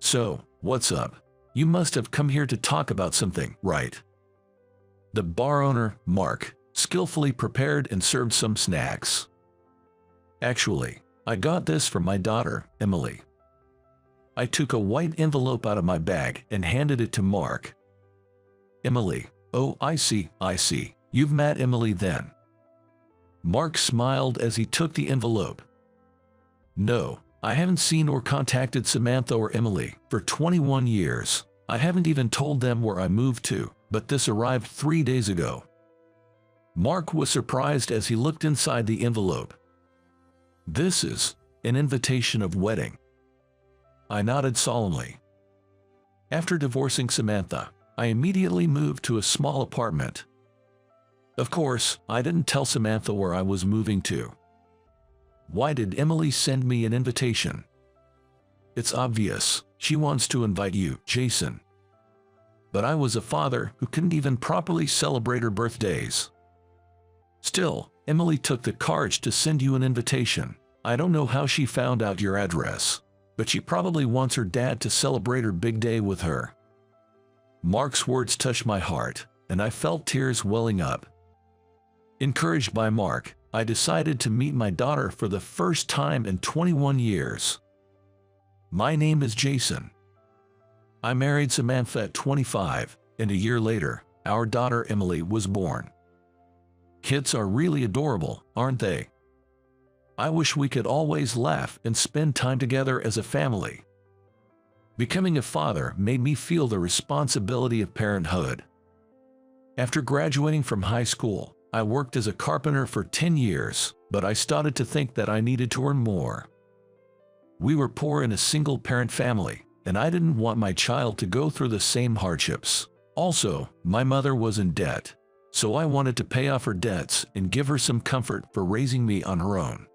So, what's up? You must have come here to talk about something, right? The bar owner, Mark, skillfully prepared and served some snacks. Actually, I got this from my daughter, Emily. I took a white envelope out of my bag and handed it to Mark. Emily, oh, I see. You've met Emily then. Mark smiled as he took the envelope. No, I haven't seen or contacted Samantha or Emily for 21 years. I haven't even told them where I moved to, but this arrived 3 days ago. Mark was surprised as he looked inside the envelope. This is an invitation of wedding. I nodded solemnly. After divorcing Samantha, I immediately moved to a small apartment. Of course, I didn't tell Samantha where I was moving to. Why did Emily send me an invitation? It's obvious, she wants to invite you, Jason. But I was a father who couldn't even properly celebrate her birthdays. Still, Emily took the courage to send you an invitation. I don't know how she found out your address, but she probably wants her dad to celebrate her big day with her. Mark's words touched my heart, and I felt tears welling up. Encouraged by Mark, I decided to meet my daughter for the first time in 21 years. My name is Jason. I married Samantha at 25, and a year later, our daughter Emily was born. Kids are really adorable, aren't they? I wish we could always laugh and spend time together as a family. Becoming a father made me feel the responsibility of parenthood. After graduating from high school, I worked as a carpenter for 10 years, but I started to think that I needed to earn more. We were poor in a single-parent family, and I didn't want my child to go through the same hardships. Also, my mother was in debt, so I wanted to pay off her debts and give her some comfort for raising me on her own.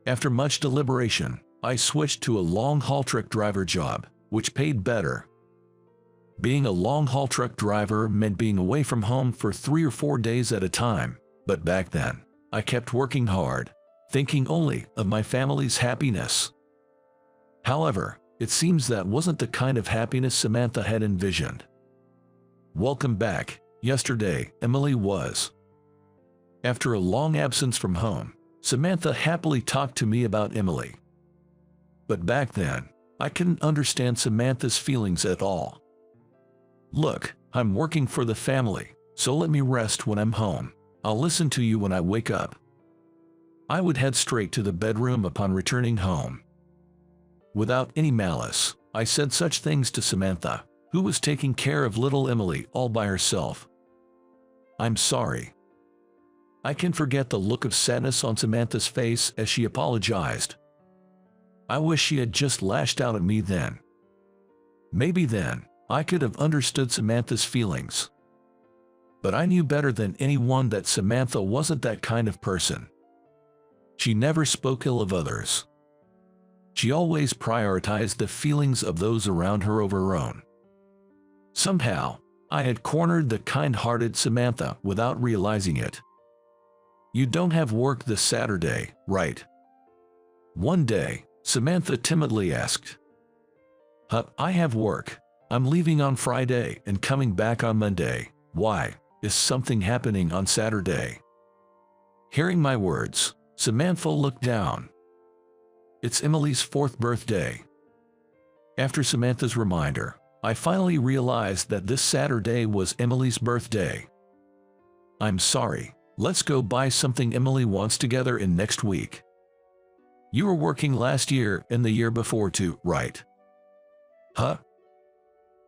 After much deliberation, I switched to a long-haul truck driver job, which paid better. Being a long-haul truck driver meant being away from home for 3 or 4 days at a time, but back then, I kept working hard, thinking only of my family's happiness. However, it seems that wasn't the kind of happiness Samantha had envisioned. Welcome back. Yesterday, Emily was. After a long absence from home, Samantha happily talked to me about Emily. But back then, I couldn't understand Samantha's feelings at all. Look, I'm working for the family, so let me rest when I'm home. I'll listen to you when I wake up. I would head straight to the bedroom upon returning home. Without any malice, I said such things to Samantha, who was taking care of little Emily all by herself. I'm sorry. I can forget the look of sadness on Samantha's face as she apologized. I wish she had just lashed out at me then. Maybe then, I could have understood Samantha's feelings. But I knew better than anyone that Samantha wasn't that kind of person. She never spoke ill of others. She always prioritized the feelings of those around her over her own. Somehow, I had cornered the kind-hearted Samantha without realizing it. You don't have work this Saturday, right? One day, Samantha timidly asked. I have work. I'm leaving on Friday and coming back on Monday. Why? Is something happening on Saturday? Hearing my words, Samantha looked down. It's Emily's 4th birthday. After Samantha's reminder, I finally realized that this Saturday was Emily's birthday. I'm sorry. Let's go buy something Emily wants together in next week. You were working last year and the year before too, right? Huh?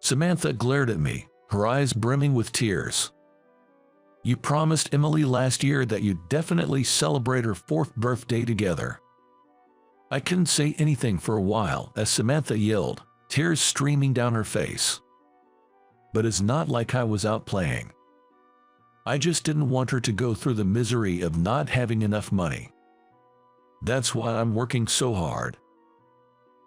Samantha glared at me, her eyes brimming with tears. You promised Emily last year that you'd definitely celebrate her 4th birthday together. I couldn't say anything for a while as Samantha yelled, tears streaming down her face. But it's not like I was out playing. I just didn't want her to go through the misery of not having enough money. That's why I'm working so hard.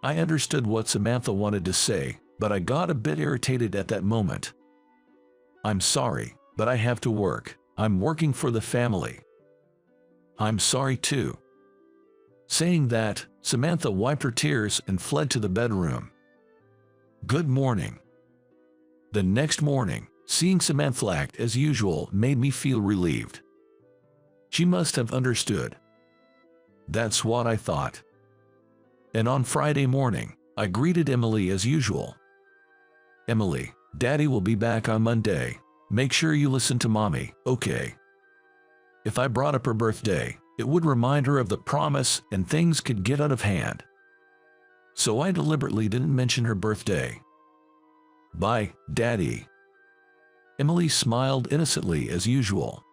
I understood what Samantha wanted to say, but I got a bit irritated at that moment. I'm sorry, but I have to work. I'm working for the family. I'm sorry too. Saying that, Samantha wiped her tears and fled to the bedroom. Good morning. The next morning, seeing Samantha act as usual made me feel relieved. She must have understood. That's what I thought. And on Friday morning, I greeted Emily as usual. Emily, Daddy will be back on Monday. Make sure you listen to Mommy, okay? If I brought up her birthday, it would remind her of the promise and things could get out of hand. So I deliberately didn't mention her birthday. Bye, Daddy. Emily smiled innocently as usual.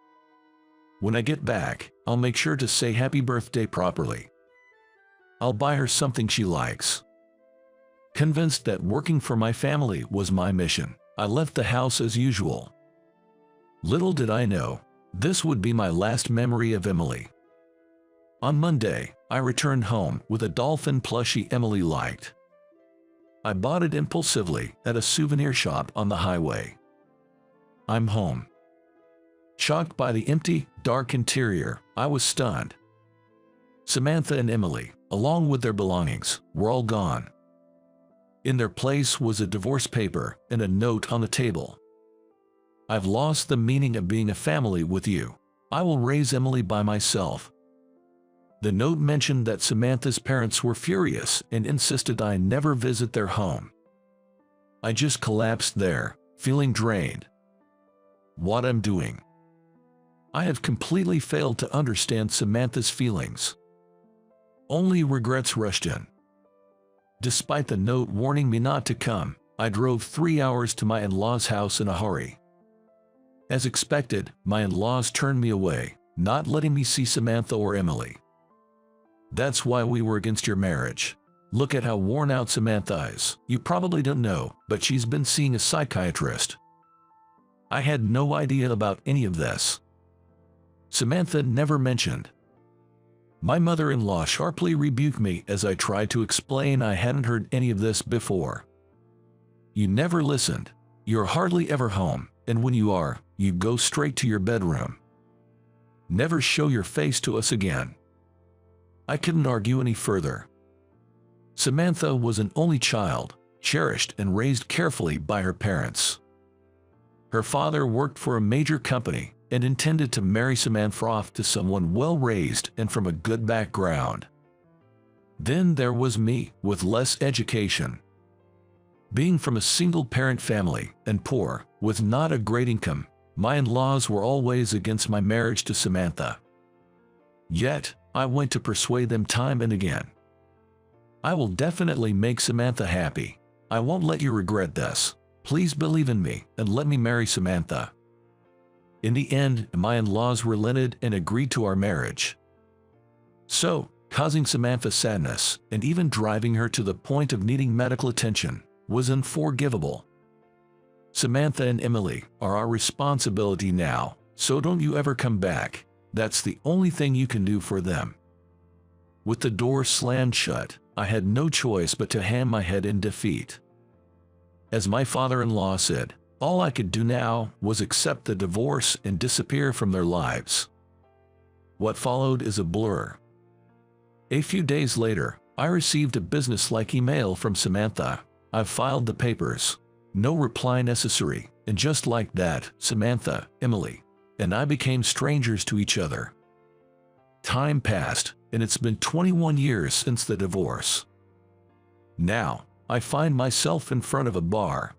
When I get back, I'll make sure to say happy birthday properly. I'll buy her something she likes. Convinced that working for my family was my mission, I left the house as usual. Little did I know, this would be my last memory of Emily. On Monday, I returned home with a dolphin plushie Emily liked. I bought it impulsively at a souvenir shop on the highway. I'm home. Shocked by the empty, dark interior, I was stunned. Samantha and Emily, along with their belongings, were all gone. In their place was a divorce paper and a note on the table. I've lost the meaning of being a family with you. I will raise Emily by myself. The note mentioned that Samantha's parents were furious and insisted I never visit their home. I just collapsed there, feeling drained. What I'm doing? I have completely failed to understand Samantha's feelings. Only regrets rushed in. Despite the note warning me not to come, I drove 3 hours to my in-laws' house in a hurry. As expected, my in-laws turned me away, not letting me see Samantha or Emily. That's why we were against your marriage. Look at how worn out Samantha is. You probably don't know, but she's been seeing a psychiatrist. I had no idea about any of this. Samantha never mentioned. My mother-in-law sharply rebuked me as I tried to explain I hadn't heard any of this before. You never listened. You're hardly ever home, and when you are, you go straight to your bedroom. Never show your face to us again. I couldn't argue any further. Samantha was an only child, cherished and raised carefully by her parents. Her father worked for a major company and intended to marry Samantha off to someone well-raised and from a good background. Then there was me, with less education. Being from a single-parent family and poor, with not a great income, my in-laws were always against my marriage to Samantha. Yet, I went to persuade them time and again. I will definitely make Samantha happy. I won't let you regret this. Please believe in me and let me marry Samantha. In the end, my in-laws relented and agreed to our marriage. So, causing Samantha sadness and even driving her to the point of needing medical attention was unforgivable. Samantha and Emily are our responsibility now, so don't you ever come back. That's the only thing you can do for them. With the door slammed shut, I had no choice but to hang my head in defeat. As my father-in-law said, all I could do now was accept the divorce and disappear from their lives. What followed is a blur. A few days later, I received a business-like email from Samantha. I've filed the papers. No reply necessary, and just like that, Samantha, Emily, and I became strangers to each other. Time passed, and it's been 21 years since the divorce. Now, I find myself in front of a bar.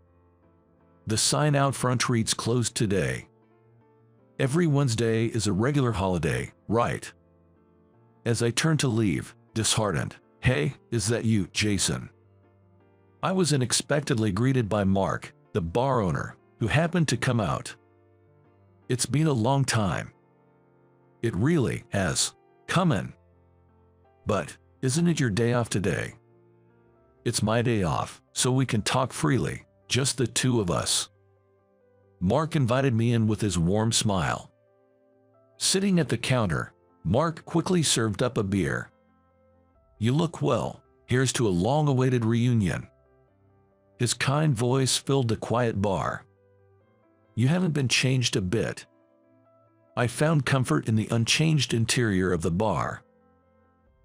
The sign out front reads closed today. Every Wednesday is a regular holiday, right? As I turn to leave, disheartened, "Hey, is that you, Jason?" I was unexpectedly greeted by Mark, the bar owner, who happened to come out. It's been a long time. It really has. Come in. But, isn't it your day off today? It's my day off, so we can talk freely, just the two of us. Mark invited me in with his warm smile. Sitting at the counter, Mark quickly served up a beer. "You look well. Here's to a long-awaited reunion." His kind voice filled the quiet bar. "You haven't been changed a bit." I found comfort in the unchanged interior of the bar.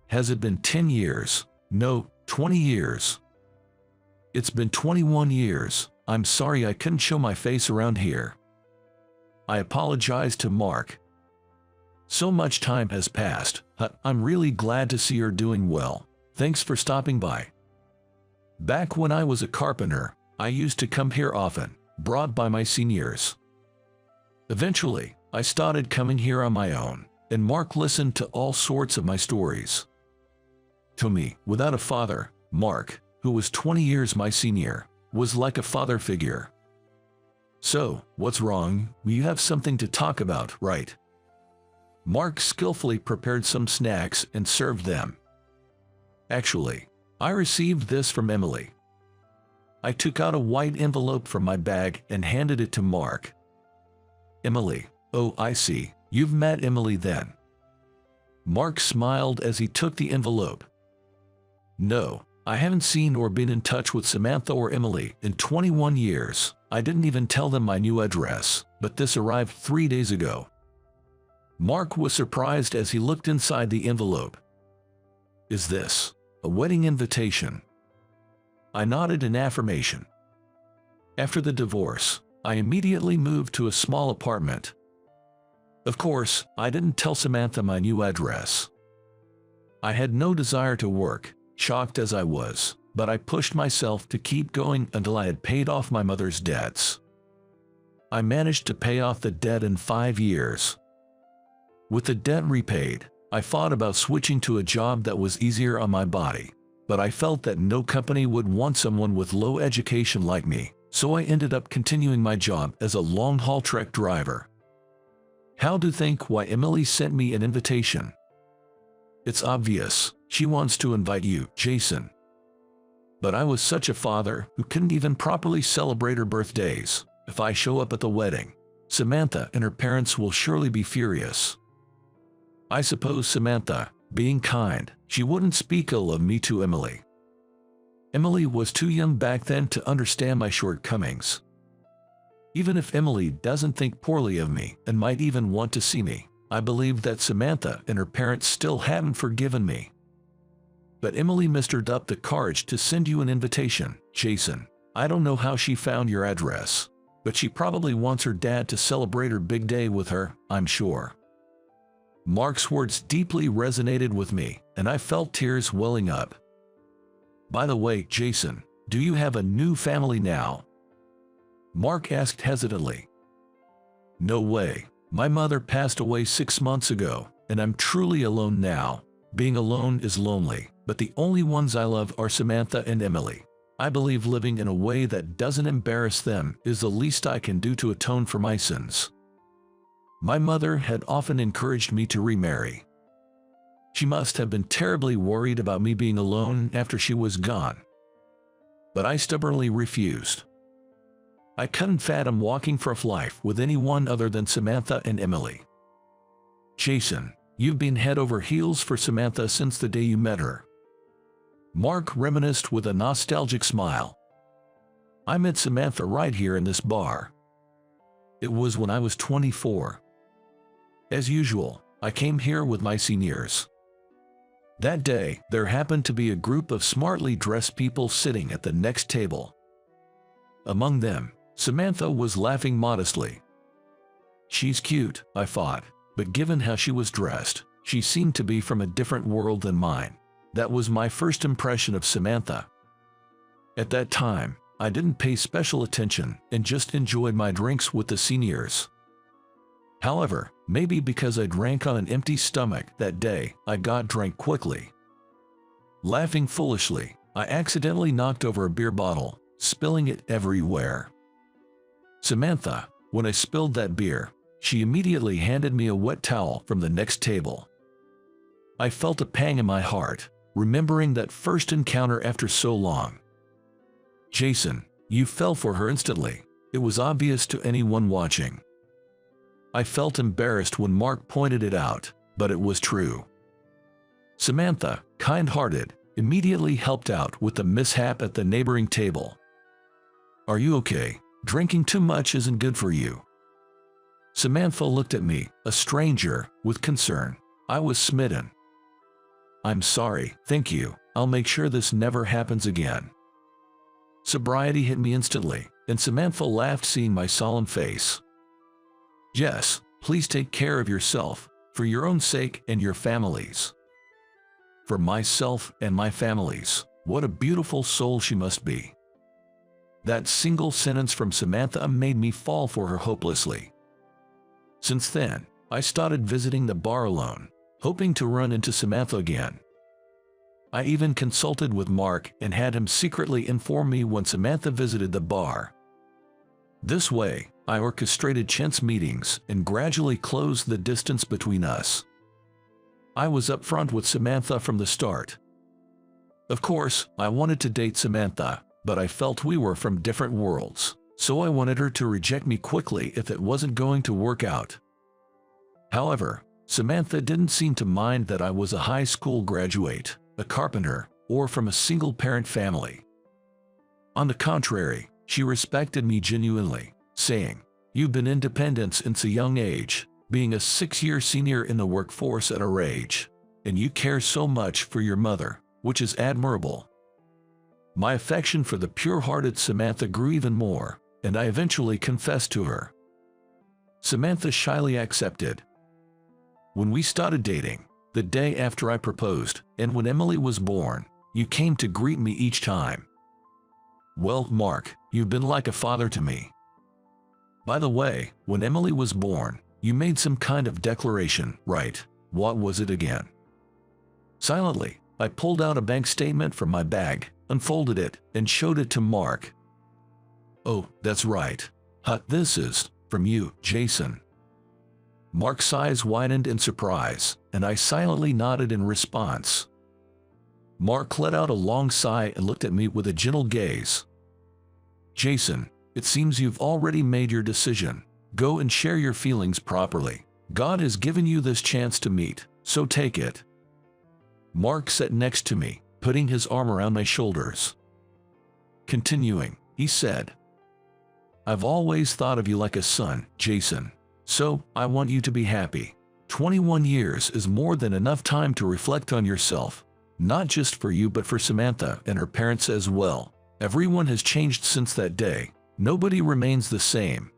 Has it been 10 years? No, 20 years. It's been 21 years. I'm sorry I couldn't show my face around here. I apologized to Mark. So much time has passed. I'm really glad to see you're doing well. Thanks for stopping by. Back when I was a carpenter, I used to come here often, brought by my seniors. Eventually, I started coming here on my own, and Mark listened to all sorts of my stories. To me, without a father, Mark, who was 20 years my senior, was like a father figure. So, what's wrong? You have something to talk about, right? Mark skillfully prepared some snacks and served them. Actually, I received this from Emily. I took out a white envelope from my bag and handed it to Mark. Emily, oh, I see. You've met Emily then. Mark smiled as he took the envelope. No, I haven't seen or been in touch with Samantha or Emily in 21 years. I didn't even tell them my new address, but this arrived 3 days ago. Mark was surprised as he looked inside the envelope. Is this a wedding invitation? I nodded in affirmation. After the divorce, I immediately moved to a small apartment. Of course, I didn't tell Samantha my new address. I had no desire to work, shocked as I was, but I pushed myself to keep going until I had paid off my mother's debts. I managed to pay off the debt in 5 years. With the debt repaid, I thought about switching to a job that was easier on my body, but I felt that no company would want someone with low education like me, so I ended up continuing my job as a long-haul truck driver. How do you think why Emily sent me an invitation? It's obvious, she wants to invite you, Jason. But I was such a father who couldn't even properly celebrate her birthdays. If I show up at the wedding, Samantha and her parents will surely be furious. I suppose Samantha, being kind, she wouldn't speak ill of me to Emily. Emily was too young back then to understand my shortcomings. Even if Emily doesn't think poorly of me and might even want to see me, I believe that Samantha and her parents still haven't forgiven me. But Emily mustered up the courage to send you an invitation, Jason. I don't know how she found your address, but she probably wants her dad to celebrate her big day with her, I'm sure. Mark's words deeply resonated with me, and I felt tears welling up. By the way, Jason, do you have a new family now? Mark asked hesitantly. No way. My mother passed away 6 months ago, and I'm truly alone now. Being alone is lonely, but the only ones I love are Samantha and Emily. I believe living in a way that doesn't embarrass them is the least I can do to atone for my sins. My mother had often encouraged me to remarry. She must have been terribly worried about me being alone after she was gone. But I stubbornly refused. I couldn't fathom walking for life with anyone other than Samantha and Emily. Jason, you've been head over heels for Samantha since the day you met her. Mark reminisced with a nostalgic smile. I met Samantha right here in this bar. It was when I was 24. As usual, I came here with my seniors. That day, there happened to be a group of smartly dressed people sitting at the next table. Among them, Samantha was laughing modestly. She's cute, I thought, but given how she was dressed, she seemed to be from a different world than mine. That was my first impression of Samantha. At that time, I didn't pay special attention and just enjoyed my drinks with the seniors. However, maybe because I drank on an empty stomach that day, I got drunk quickly. Laughing foolishly, I accidentally knocked over a beer bottle, spilling it everywhere. Samantha, when I spilled that beer, she immediately handed me a wet towel from the next table. I felt a pang in my heart, remembering that first encounter after so long. Jason, you fell for her instantly. It was obvious to anyone watching. I felt embarrassed when Mark pointed it out, but it was true. Samantha, kind-hearted, immediately helped out with the mishap at the neighboring table. Are you okay? Drinking too much isn't good for you. Samantha looked at me, a stranger, with concern. I was smitten. I'm sorry, thank you. I'll make sure this never happens again. Sobriety hit me instantly, and Samantha laughed seeing my solemn face. Yes, please take care of yourself, for your own sake and your family's. For myself and my family's. What a beautiful soul she must be. That single sentence from Samantha made me fall for her hopelessly. Since then, I started visiting the bar alone, hoping to run into Samantha again. I even consulted with Mark and had him secretly inform me when Samantha visited the bar. This way, I orchestrated chance meetings and gradually closed the distance between us. I was upfront with Samantha from the start. Of course, I wanted to date Samantha, but I felt we were from different worlds, so I wanted her to reject me quickly if it wasn't going to work out. However, Samantha didn't seem to mind that I was a high school graduate, a carpenter, or from a single-parent family. On the contrary, she respected me genuinely, saying, "You've been independent since a young age, being a 6-year senior in the workforce at our age, and you care so much for your mother, which is admirable." My affection for the pure-hearted Samantha grew even more, and I eventually confessed to her. Samantha shyly accepted. When we started dating, the day after I proposed, and when Emily was born, you came to greet me each time. Well, Mark, you've been like a father to me. By the way, when Emily was born, you made some kind of declaration, right? What was it again? Silently, I pulled out a bank statement from my bag, unfolded it, and showed it to Mark. "Oh, that's right. This is from you, Jason." Mark's eyes widened in surprise, and I silently nodded in response. Mark let out a long sigh and looked at me with a gentle gaze. "Jason, it seems you've already made your decision. Go and share your feelings properly. God has given you this chance to meet, so take it." Mark sat next to me, putting his arm around my shoulders. Continuing, he said, "I've always thought of you like a son, Jason. So, I want you to be happy. 21 years is more than enough time to reflect on yourself, not just for you but for Samantha and her parents as well. Everyone has changed since that day. Nobody remains the same."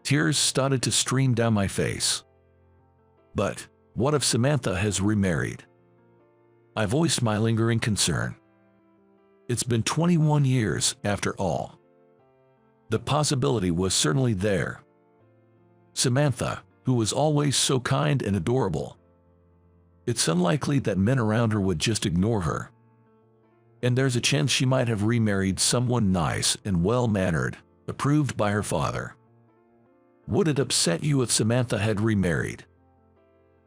Tears started to stream down my face. "But, what if Samantha has remarried?" I voiced my lingering concern. It's been 21 years, after all. The possibility was certainly there. Samantha, who was always so kind and adorable. It's unlikely that men around her would just ignore her. And there's a chance she might have remarried someone nice and well-mannered, approved by her father. Would it upset you if Samantha had remarried?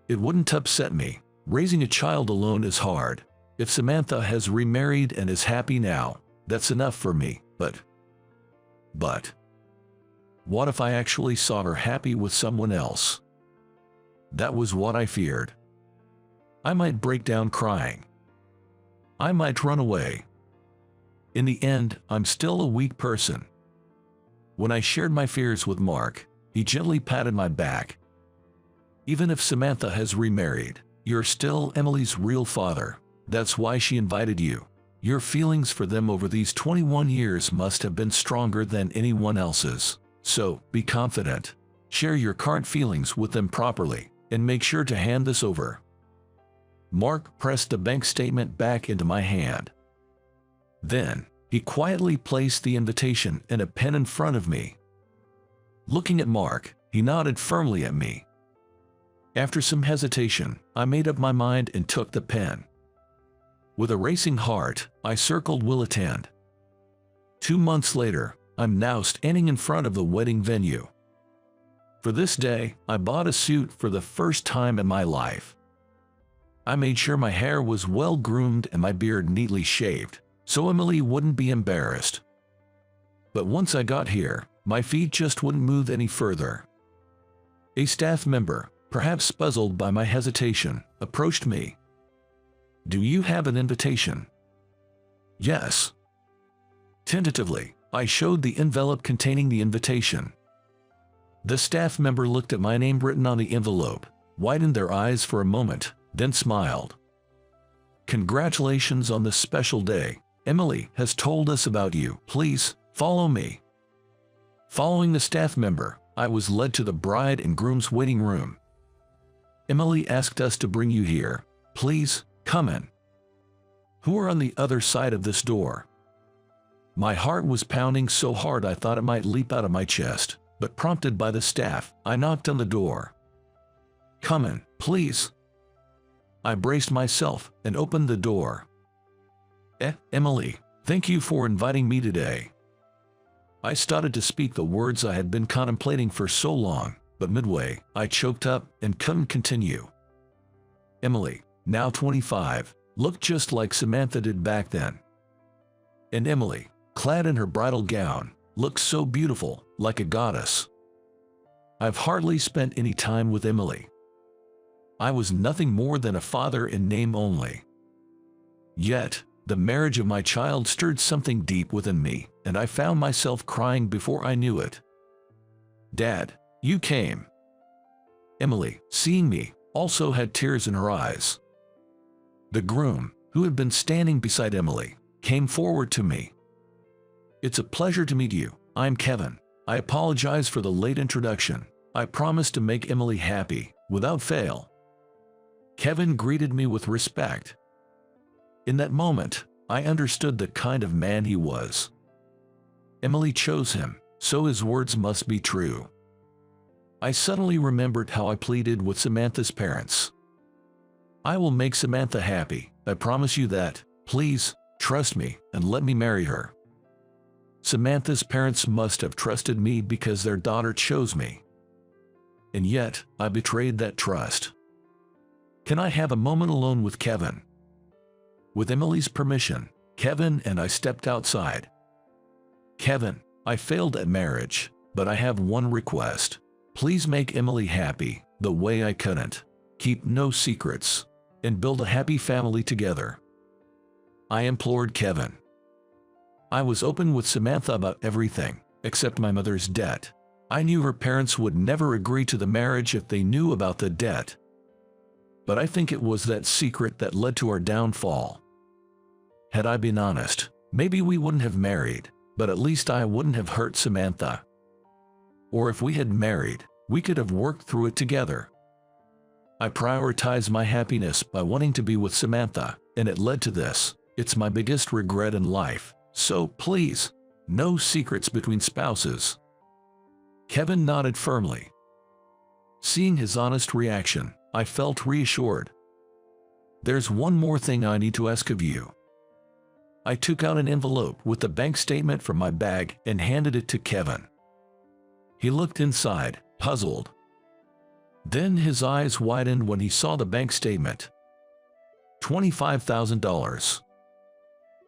It wouldn't upset me. Raising a child alone is hard. If Samantha has remarried and is happy now, that's enough for me, but what if I actually saw her happy with someone else? That was what I feared. I might break down crying. I might run away. In the end, I'm still a weak person. When I shared my fears with Mark, he gently patted my back. "Even if Samantha has remarried, you're still Emily's real father. That's why she invited you. Your feelings for them over these 21 years must have been stronger than anyone else's. So, be confident. Share your current feelings with them properly, and make sure to hand this over." Mark pressed the bank statement back into my hand. Then, he quietly placed the invitation and a pen in front of me. Looking at Mark, he nodded firmly at me. After some hesitation, I made up my mind and took the pen. With a racing heart, I circled "will attend." 2 months later, I'm now standing in front of the wedding venue. For this day, I bought a suit for the first time in my life. I made sure my hair was well groomed and my beard neatly shaved, so Emily wouldn't be embarrassed. But once I got here, my feet just wouldn't move any further. A staff member, perhaps puzzled by my hesitation, approached me. "Do you have an invitation?" "Yes." Tentatively, I showed the envelope containing the invitation. The staff member looked at my name written on the envelope, widened their eyes for a moment, then smiled. "Congratulations on this special day. Emily has told us about you. Please, follow me." Following the staff member, I was led to the bride and groom's waiting room. "Emily asked us to bring you here. Please, come in." "Who are on the other side of this door?" My heart was pounding so hard I thought it might leap out of my chest, but prompted by the staff, I knocked on the door. "Come in, please." I braced myself and opened the door. Emily, thank you for inviting me today." I started to speak the words I had been contemplating for so long, but midway, I choked up and couldn't continue. Emily, now 25, looked just like Samantha did back then. And Emily, clad in her bridal gown, looked so beautiful, like a goddess. I've hardly spent any time with Emily. I was nothing more than a father in name only. Yet, the marriage of my child stirred something deep within me, and I found myself crying before I knew it. "Dad, you came." Emily, seeing me, also had tears in her eyes. The groom, who had been standing beside Emily, came forward to me. "It's a pleasure to meet you. I'm Kevin. I apologize for the late introduction. I promise to make Emily happy, without fail." Kevin greeted me with respect. In that moment, I understood the kind of man he was. Emily chose him, so his words must be true. I suddenly remembered how I pleaded with Samantha's parents. "I will make Samantha happy. I promise you that. Please, trust me and let me marry her." Samantha's parents must have trusted me because their daughter chose me. And yet, I betrayed that trust. "Can I have a moment alone with Kevin?" With Emily's permission, Kevin and I stepped outside. "Kevin, I failed at marriage, but I have one request. Please make Emily happy, the way I couldn't. Keep no secrets, and build a happy family together." I implored Kevin. I was open with Samantha about everything, except my mother's debt. I knew her parents would never agree to the marriage if they knew about the debt. But I think it was that secret that led to our downfall. Had I been honest, maybe we wouldn't have married, but at least I wouldn't have hurt Samantha. Or if we had married, we could have worked through it together. I prioritized my happiness by wanting to be with Samantha, and it led to this. It's my biggest regret in life, so please, no secrets between spouses. Kevin nodded firmly. Seeing his honest reaction, I felt reassured. "There's one more thing I need to ask of you." I took out an envelope with the bank statement from my bag and handed it to Kevin. He looked inside, puzzled. Then his eyes widened when he saw the bank statement. $25,000.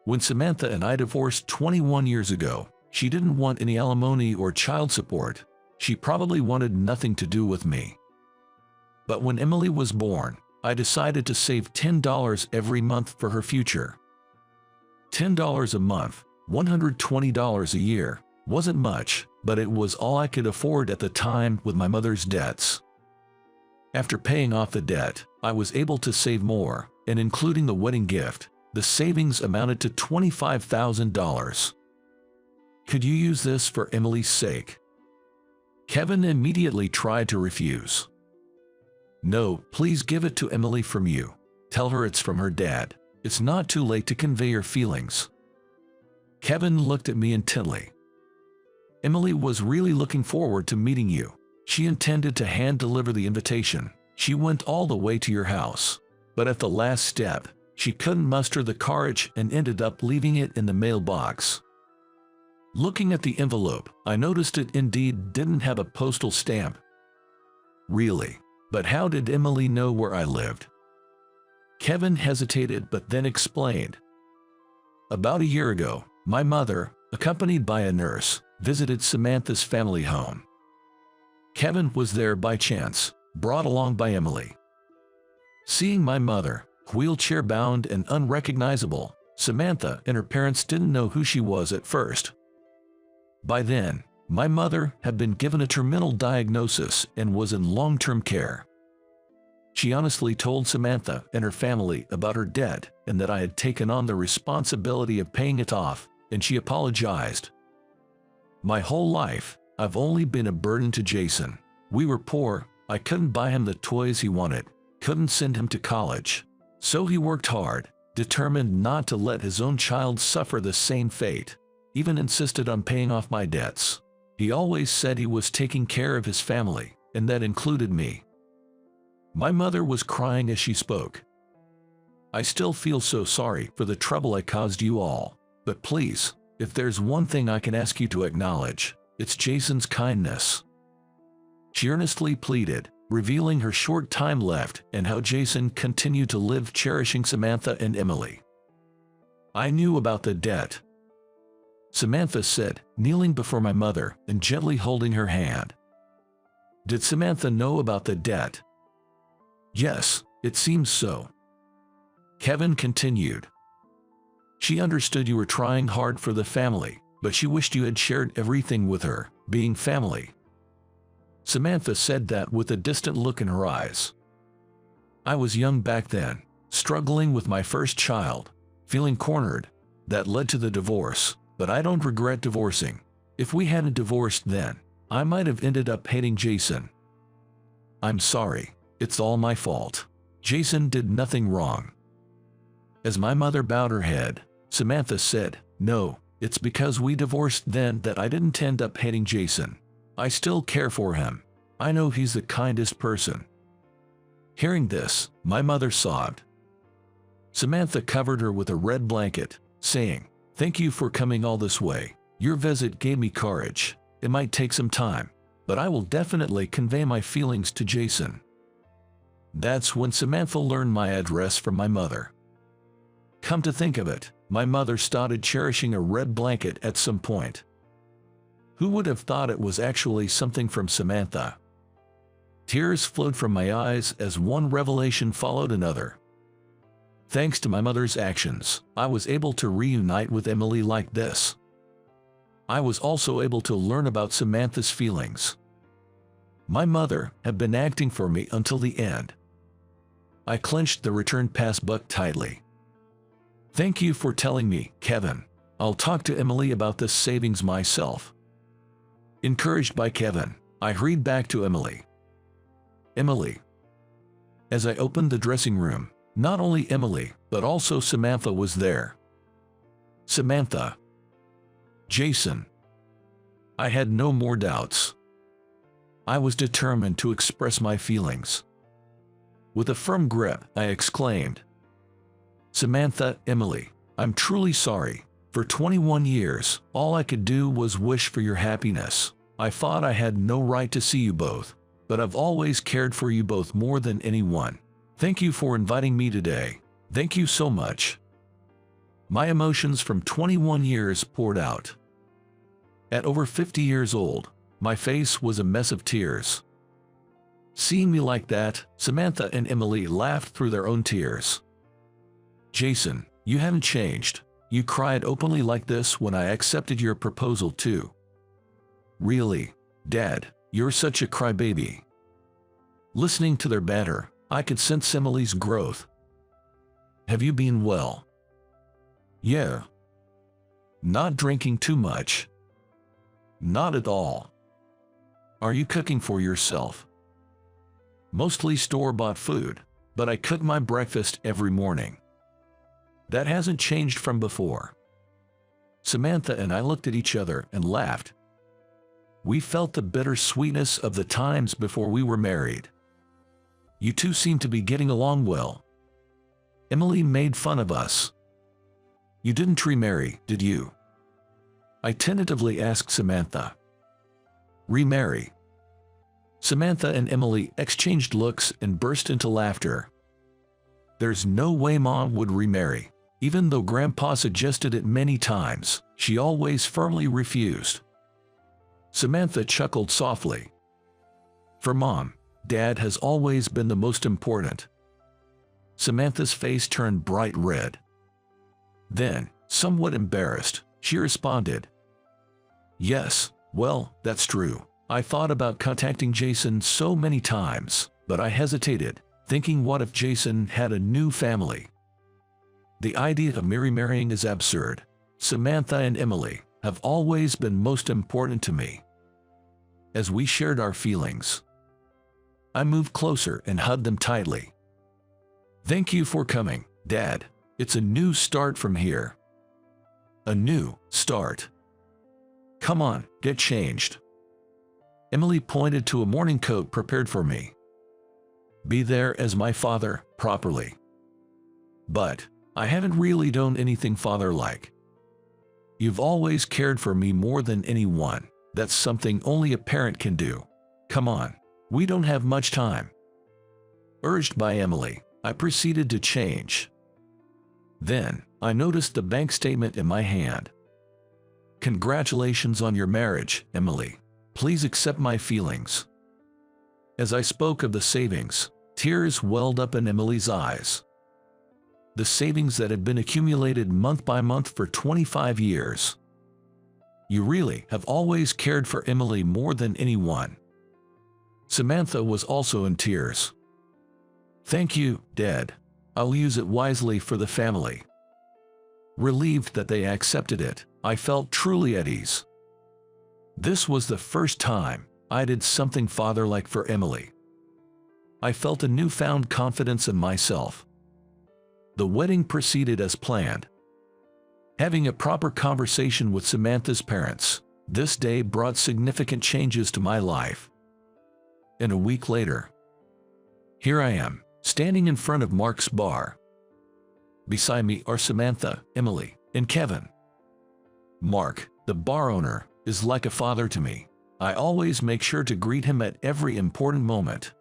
When Samantha and I divorced 21 years ago, she didn't want any alimony or child support. She probably wanted nothing to do with me. But when Emily was born, I decided to save $10 every month for her future. $10 a month, $120 a year, wasn't much, but it was all I could afford at the time with my mother's debts. After paying off the debt, I was able to save more, and including the wedding gift, the savings amounted to $25,000. Could you use this for Emily's sake? Kevin immediately tried to refuse. "No, please give it to Emily from you. Tell her it's from her dad. It's not too late to convey your feelings." Kevin looked at me intently. "Emily was really looking forward to meeting you. She intended to hand-deliver the invitation. She went all the way to your house. But at the last step, she couldn't muster the courage and ended up leaving it in the mailbox." Looking at the envelope, I noticed it indeed didn't have a postal stamp. Really? But how did Emily know where I lived? Kevin hesitated but then explained. "About a year ago, my mother, accompanied by a nurse, visited Samantha's family home. Kevin was there by chance, brought along by Emily. Seeing my mother, wheelchair-bound and unrecognizable, Samantha and her parents didn't know who she was at first. By then, my mother had been given a terminal diagnosis and was in long-term care. She honestly told Samantha and her family about her debt and that I had taken on the responsibility of paying it off, and she apologized. My whole life, I've only been a burden to Jason. We were poor, I couldn't buy him the toys he wanted, couldn't send him to college. So he worked hard, determined not to let his own child suffer the same fate, even insisted on paying off my debts. He always said he was taking care of his family, and that included me. My mother was crying as she spoke. I still feel so sorry for the trouble I caused you all, but please, if there's one thing I can ask you to acknowledge, it's Jason's kindness. She earnestly pleaded, revealing her short time left and how Jason continued to live cherishing Samantha and Emily. I knew about the debt, Samantha said, kneeling before my mother and gently holding her hand. Did Samantha know about the debt? Yes, it seems so. Kevin continued. She understood you were trying hard for the family, but she wished you had shared everything with her, being family. Samantha said that with a distant look in her eyes. I was young back then, struggling with my first child, feeling cornered. That led to the divorce, but I don't regret divorcing. If we hadn't divorced then, I might have ended up hating Jason. I'm sorry, it's all my fault. Jason did nothing wrong. As my mother bowed her head, Samantha said, no, it's because we divorced then that I didn't end up hating Jason. I still care for him. I know he's the kindest person. Hearing this, my mother sobbed. Samantha covered her with a red blanket, saying, thank you for coming all this way. Your visit gave me courage. It might take some time, but I will definitely convey my feelings to Jason. That's when Samantha learned my address from my mother. Come to think of it, my mother started cherishing a red blanket at some point. Who would have thought it was actually something from Samantha? Tears flowed from my eyes as one revelation followed another. Thanks to my mother's actions, I was able to reunite with Emily like this. I was also able to learn about Samantha's feelings. My mother had been acting for me until the end. I clenched the return pass book tightly. Thank you for telling me, Kevin. I'll talk to Emily about this savings myself. Encouraged by Kevin, I hurried back to Emily. Emily. As I opened the dressing room, not only Emily, but also Samantha was there. Samantha. Jason. I had no more doubts. I was determined to express my feelings. With a firm grip, I exclaimed, Samantha, Emily, I'm truly sorry. For 21 years, all I could do was wish for your happiness. I thought I had no right to see you both, but I've always cared for you both more than anyone. Thank you for inviting me today. Thank you so much. My emotions from 21 years poured out. At over 50 years old, my face was a mess of tears. Seeing me like that, Samantha and Emily laughed through their own tears. Jason, you haven't changed. You cried openly like this when I accepted your proposal too. Really, Dad, you're such a crybaby. Listening to their banter, I could sense Emily's growth. Have you been well? Yeah. Not drinking too much? Not at all. Are you cooking for yourself? Mostly store-bought food, but I cook my breakfast every morning. That hasn't changed from before. Samantha and I looked at each other and laughed. We felt the bitter sweetness of the times before we were married. You two seem to be getting along well. Emily made fun of us. You didn't remarry, did you? I tentatively asked Samantha. Remarry? Samantha and Emily exchanged looks and burst into laughter. There's no way Mom would remarry. Even though Grandpa suggested it many times, she always firmly refused. Samantha chuckled softly. For Mom, Dad has always been the most important. Samantha's face turned bright red. Then, somewhat embarrassed, she responded. Yes, well, that's true. I thought about contacting Jason so many times, but I hesitated, thinking what if Jason had a new family? The idea of Mary marrying is absurd. Samantha and Emily have always been most important to me. As we shared our feelings, I moved closer and hugged them tightly. Thank you for coming, Dad. It's a new start from here. A new start. Come on, get changed. Emily pointed to a morning coat prepared for me. Be there as my father, properly. But I haven't really done anything father-like. You've always cared for me more than anyone. That's something only a parent can do. Come on, we don't have much time. Urged by Emily, I proceeded to change. Then, I noticed the bank statement in my hand. Congratulations on your marriage, Emily. Please accept my feelings. As I spoke of the savings, tears welled up in Emily's eyes. The savings that had been accumulated month by month for 25 years. You really have always cared for Emily more than anyone. Samantha was also in tears. Thank you, Dad. I'll use it wisely for the family. Relieved that they accepted it, I felt truly at ease. This was the first time I did something father-like for Emily. I felt a newfound confidence in myself. The wedding proceeded as planned. Having a proper conversation with Samantha's parents, this day brought significant changes to my life. And a week later, here I am, standing in front of Mark's bar. Beside me are Samantha, Emily, and Kevin. Mark, the bar owner, is like a father to me. I always make sure to greet him at every important moment.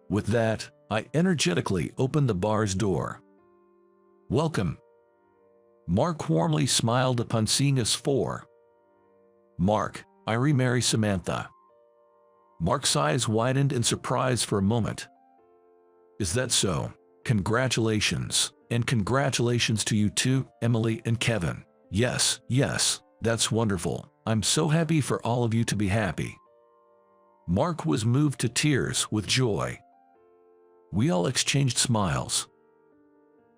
With that, I energetically opened the bar's door. Welcome. Mark warmly smiled upon seeing us four. Mark, I remarry Samantha. Mark's eyes widened in surprise for a moment. Is that so? Congratulations, and congratulations to you too, Emily and Kevin. Yes, that's wonderful. I'm so happy for all of you to be happy. Mark was moved to tears with joy. We all exchanged smiles.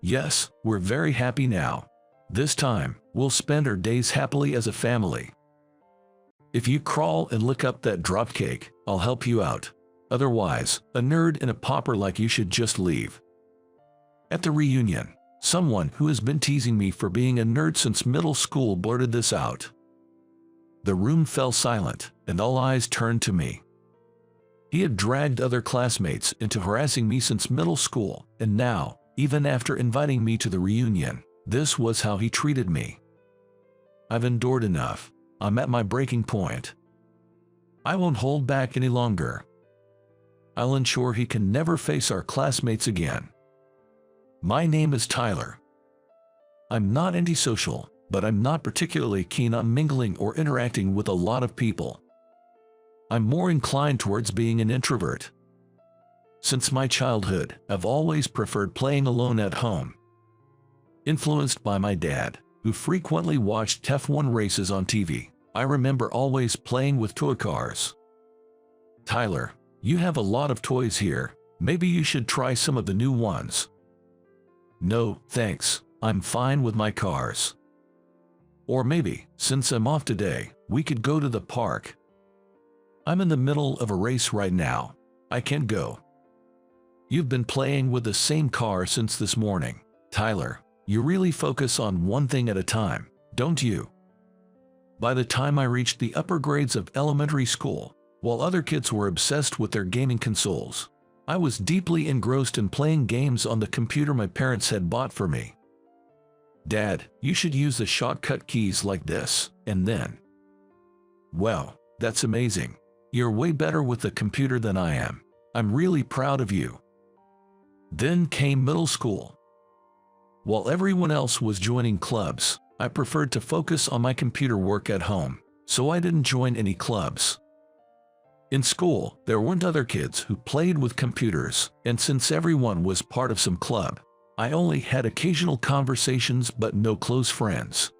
Yes, we're very happy now. This time, we'll spend our days happily as a family. If you crawl and lick up that drop cake, I'll help you out. Otherwise, a nerd and a pauper like you should just leave. At the reunion, someone who has been teasing me for being a nerd since middle school blurted this out. The room fell silent, and all eyes turned to me. He had dragged other classmates into harassing me since middle school, and now, even after inviting me to the reunion, this was how he treated me. I've endured enough. I'm at my breaking point. I won't hold back any longer. I'll ensure he can never face our classmates again. My name is Tyler. I'm not antisocial, but I'm not particularly keen on mingling or interacting with a lot of people. I'm more inclined towards being an introvert. Since my childhood, I've always preferred playing alone at home. Influenced by my dad, who frequently watched F1 races on TV, I remember always playing with toy cars. Tyler, you have a lot of toys here. Maybe you should try some of the new ones. No, thanks. I'm fine with my cars. Or maybe, since I'm off today, we could go to the park. I'm in the middle of a race right now. I can't go. You've been playing with the same car since this morning. Tyler, you really focus on one thing at a time, don't you? By the time I reached the upper grades of elementary school, while other kids were obsessed with their gaming consoles, I was deeply engrossed in playing games on the computer my parents had bought for me. Dad, you should use the shortcut keys like this, and then. Well, that's amazing. You're way better with the computer than I am. I'm really proud of you. Then came middle school. While everyone else was joining clubs, I preferred to focus on my computer work at home, so I didn't join any clubs. In school, there weren't other kids who played with computers, and since everyone was part of some club, I only had occasional conversations but no close friends.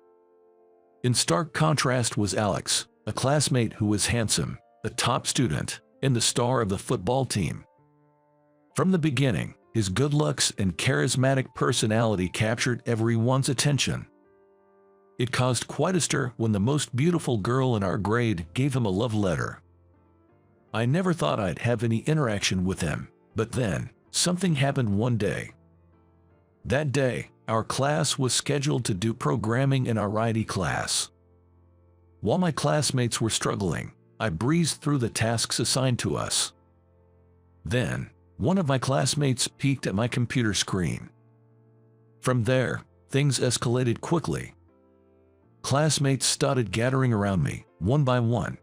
In stark contrast was Alex, a classmate who was handsome, a top student, and the star of the football team. From the beginning, his good looks and charismatic personality captured everyone's attention. It caused quite a stir when the most beautiful girl in our grade gave him a love letter. I never thought I'd have any interaction with him, but then, something happened one day. That day, our class was scheduled to do programming in our IT class. While my classmates were struggling, I breezed through the tasks assigned to us. Then, one of my classmates peeked at my computer screen. From there, things escalated quickly. Classmates started gathering around me, one by one.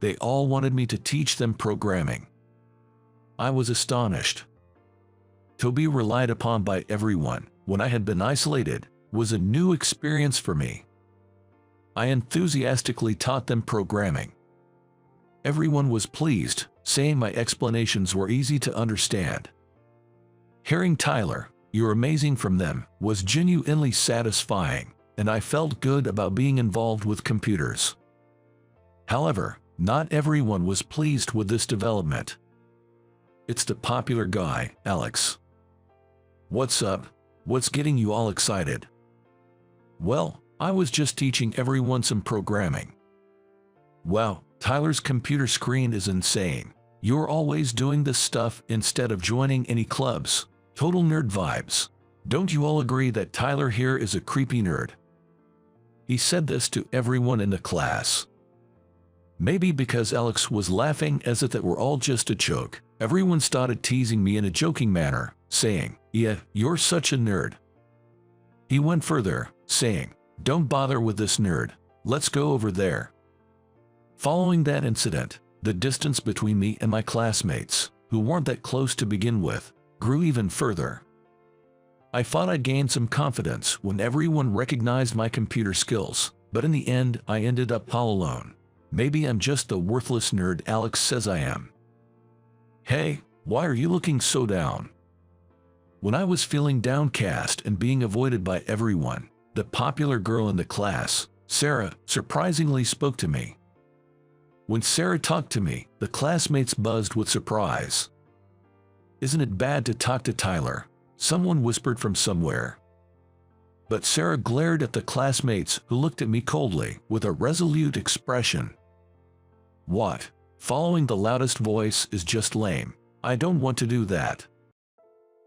They all wanted me to teach them programming. I was astonished. To be relied upon by everyone, when I had been isolated, was a new experience for me. I enthusiastically taught them programming. Everyone was pleased, saying my explanations were easy to understand. Hearing "Tyler, you're amazing" from them was genuinely satisfying, and I felt good about being involved with computers. However, not everyone was pleased with this development. It's the popular guy, Alex. "What's up? What's getting you all excited?" "Well, I was just teaching everyone some programming." "Wow, Tyler's computer screen is insane. You're always doing this stuff instead of joining any clubs. Total nerd vibes. Don't you all agree that Tyler here is a creepy nerd?" He said this to everyone in the class. Maybe because Alex was laughing as if it were all just a joke, everyone started teasing me in a joking manner, saying, "Yeah, you're such a nerd." He went further, saying, "Don't bother with this nerd. Let's go over there." Following that incident, the distance between me and my classmates, who weren't that close to begin with, grew even further. I thought I gained some confidence when everyone recognized my computer skills, but in the end I ended up all alone. Maybe I'm just the worthless nerd Alex says I am. "Hey, why are you looking so down?" When I was feeling downcast and being avoided by everyone, the popular girl in the class, Sarah, surprisingly spoke to me. When Sarah talked to me, the classmates buzzed with surprise. "Isn't it bad to talk to Tyler?" someone whispered from somewhere. But Sarah glared at the classmates, who looked at me coldly, with a resolute expression. "What? Following the loudest voice is just lame. I don't want to do that."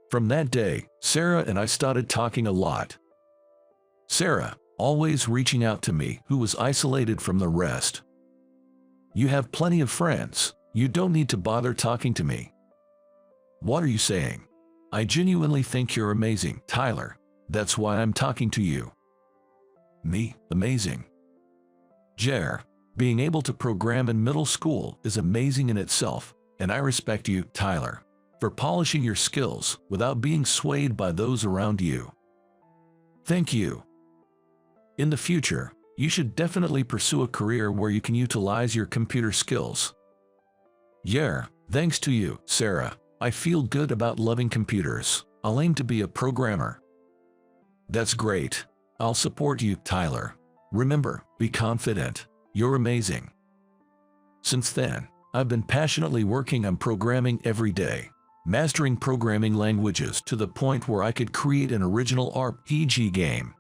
From that day, Sarah and I started talking a lot. Sarah, always reaching out to me, who was isolated from the rest. "You have plenty of friends. You don't need to bother talking to me." "What are you saying? I genuinely think you're amazing, Tyler. That's why I'm talking to you." "Me, amazing?" "Jer, being able to program in middle school is amazing in itself, and I respect you, Tyler, for polishing your skills without being swayed by those around you." "Thank you. In the future, you should definitely pursue a career where you can utilize your computer skills." "Yeah, thanks to you, Sarah. I feel good about loving computers. I'll aim to be a programmer." "That's great. I'll support you, Tyler. Remember, be confident. You're amazing." Since then, I've been passionately working on programming every day, mastering programming languages to the point where I could create an original RPG game.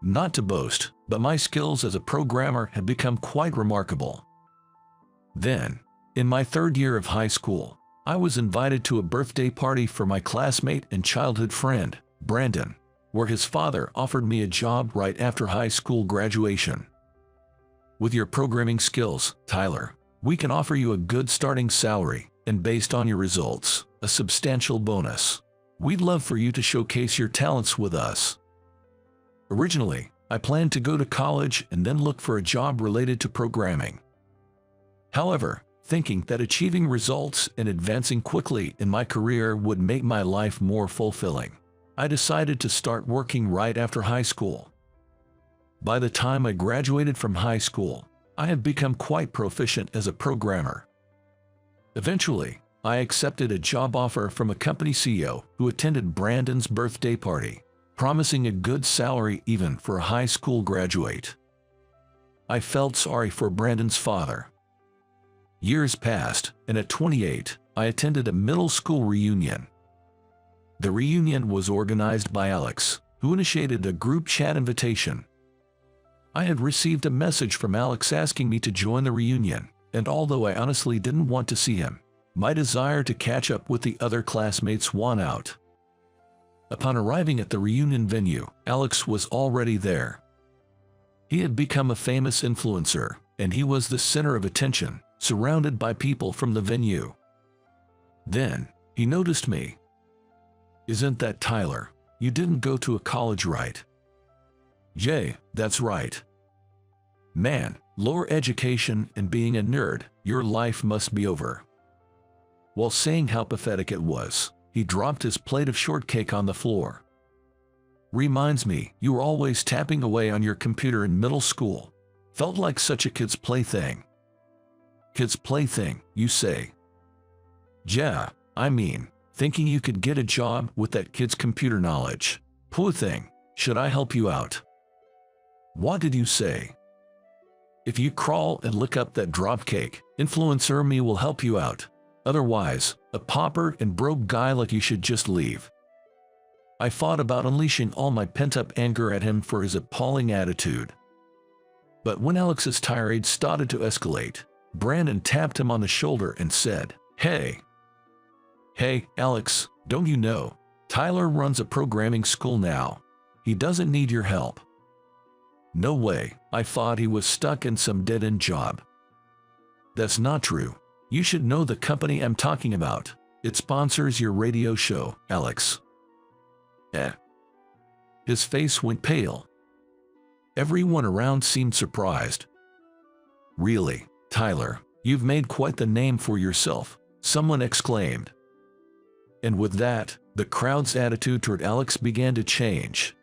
Not to boast, but my skills as a programmer have become quite remarkable. Then, in my third year of high school, I was invited to a birthday party for my classmate and childhood friend, Brandon, where his father offered me a job right after high school graduation. "With your programming skills, Tyler, we can offer you a good starting salary, and based on your results, a substantial bonus. We'd love for you to showcase your talents with us." Originally, I planned to go to college and then look for a job related to programming. However, thinking that achieving results and advancing quickly in my career would make my life more fulfilling, I decided to start working right after high school. By the time I graduated from high school, I had become quite proficient as a programmer. Eventually, I accepted a job offer from a company CEO who attended Brandon's birthday party, promising a good salary even for a high school graduate. I felt sorry for Brandon's father. Years passed, and at 28, I attended a middle school reunion. The reunion was organized by Alex, who initiated a group chat invitation. I had received a message from Alex asking me to join the reunion, and although I honestly didn't want to see him, my desire to catch up with the other classmates won out. Upon arriving at the reunion venue, Alex was already there. He had become a famous influencer, and he was the center of attention, surrounded by people from the venue. Then, he noticed me. "Isn't that Tyler? You didn't go to a college, right?" "Jay, that's right." "Man, lower education and being a nerd, your life must be over." While saying how pathetic it was, he dropped his plate of shortcake on the floor. "Reminds me, you were always tapping away on your computer in middle school. Felt like such a kid's plaything." "Kid's plaything, you say?" "Yeah, I mean, thinking you could get a job with that kid's computer knowledge. Poor thing, should I help you out?" "What did you say?" "If you crawl and lick up that drop cake, influencer me will help you out. Otherwise, a pauper and broke guy like you should just leave." I thought about unleashing all my pent-up anger at him for his appalling attitude. But when Alex's tirade started to escalate, Brandon tapped him on the shoulder and said, Hey, Alex, don't you know? Tyler runs a programming school now. He doesn't need your help." "No way, I thought he was stuck in some dead-end job." "That's not true. You should know the company I'm talking about. It sponsors your radio show, Alex." His face went pale. Everyone around seemed surprised. "Really, Tyler, you've made quite the name for yourself," someone exclaimed. And with that, the crowd's attitude toward Alex began to change.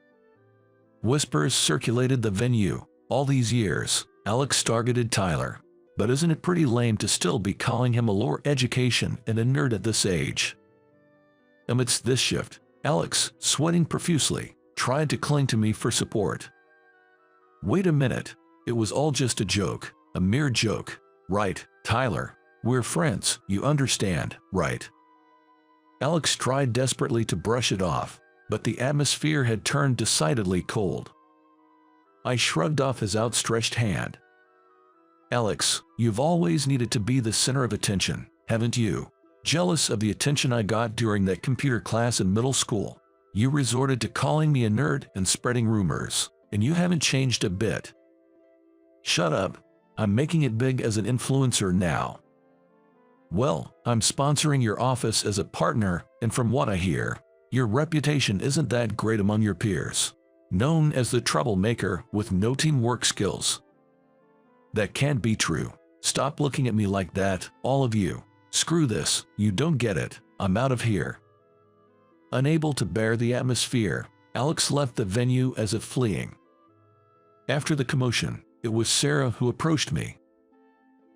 Whispers circulated the venue. "All these years, Alex targeted Tyler. But isn't it pretty lame to still be calling him a lower education and a nerd at this age?" Amidst this shift, Alex, sweating profusely, tried to cling to me for support. "Wait a minute, it was all just a joke, a mere joke, right, Tyler? We're friends, you understand, right?" Alex tried desperately to brush it off, but the atmosphere had turned decidedly cold. I shrugged off his outstretched hand. "Alex, you've always needed to be the center of attention, haven't you? Jealous of the attention I got during that computer class in middle school. You resorted to calling me a nerd and spreading rumors, and you haven't changed a bit." "Shut up. I'm making it big as an influencer now." "Well, I'm sponsoring your office as a partner, and from what I hear, your reputation isn't that great among your peers. Known as the troublemaker with no teamwork skills." "That can't be true. Stop looking at me like that, all of you. Screw this, you don't get it, I'm out of here." Unable to bear the atmosphere, Alex left the venue as if fleeing. After the commotion, it was Sarah who approached me.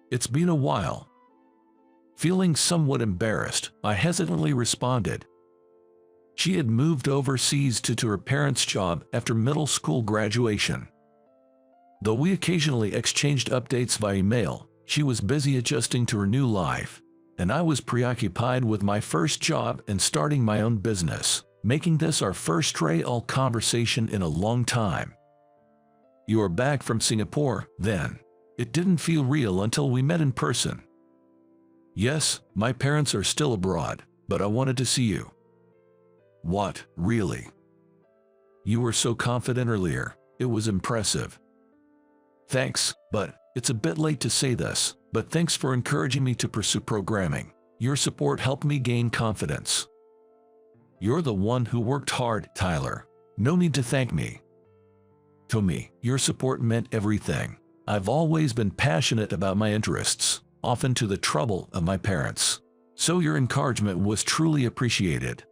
"It's been a while." Feeling somewhat embarrassed, I hesitantly responded. She had moved overseas to her parents' job after middle school graduation. Though we occasionally exchanged updates via email, she was busy adjusting to her new life, and I was preoccupied with my first job and starting my own business, making this our first real conversation in a long time. "You are back from Singapore, then?" It didn't feel real until we met in person. "Yes, my parents are still abroad, but I wanted to see you." "What, really?" "You were so confident earlier, it was impressive." "Thanks, but it's a bit late to say this, but thanks for encouraging me to pursue programming. Your support helped me gain confidence." "You're the one who worked hard, Tyler. No need to thank me." "To me, your support meant everything. I've always been passionate about my interests, often to the trouble of my parents. So your encouragement was truly appreciated.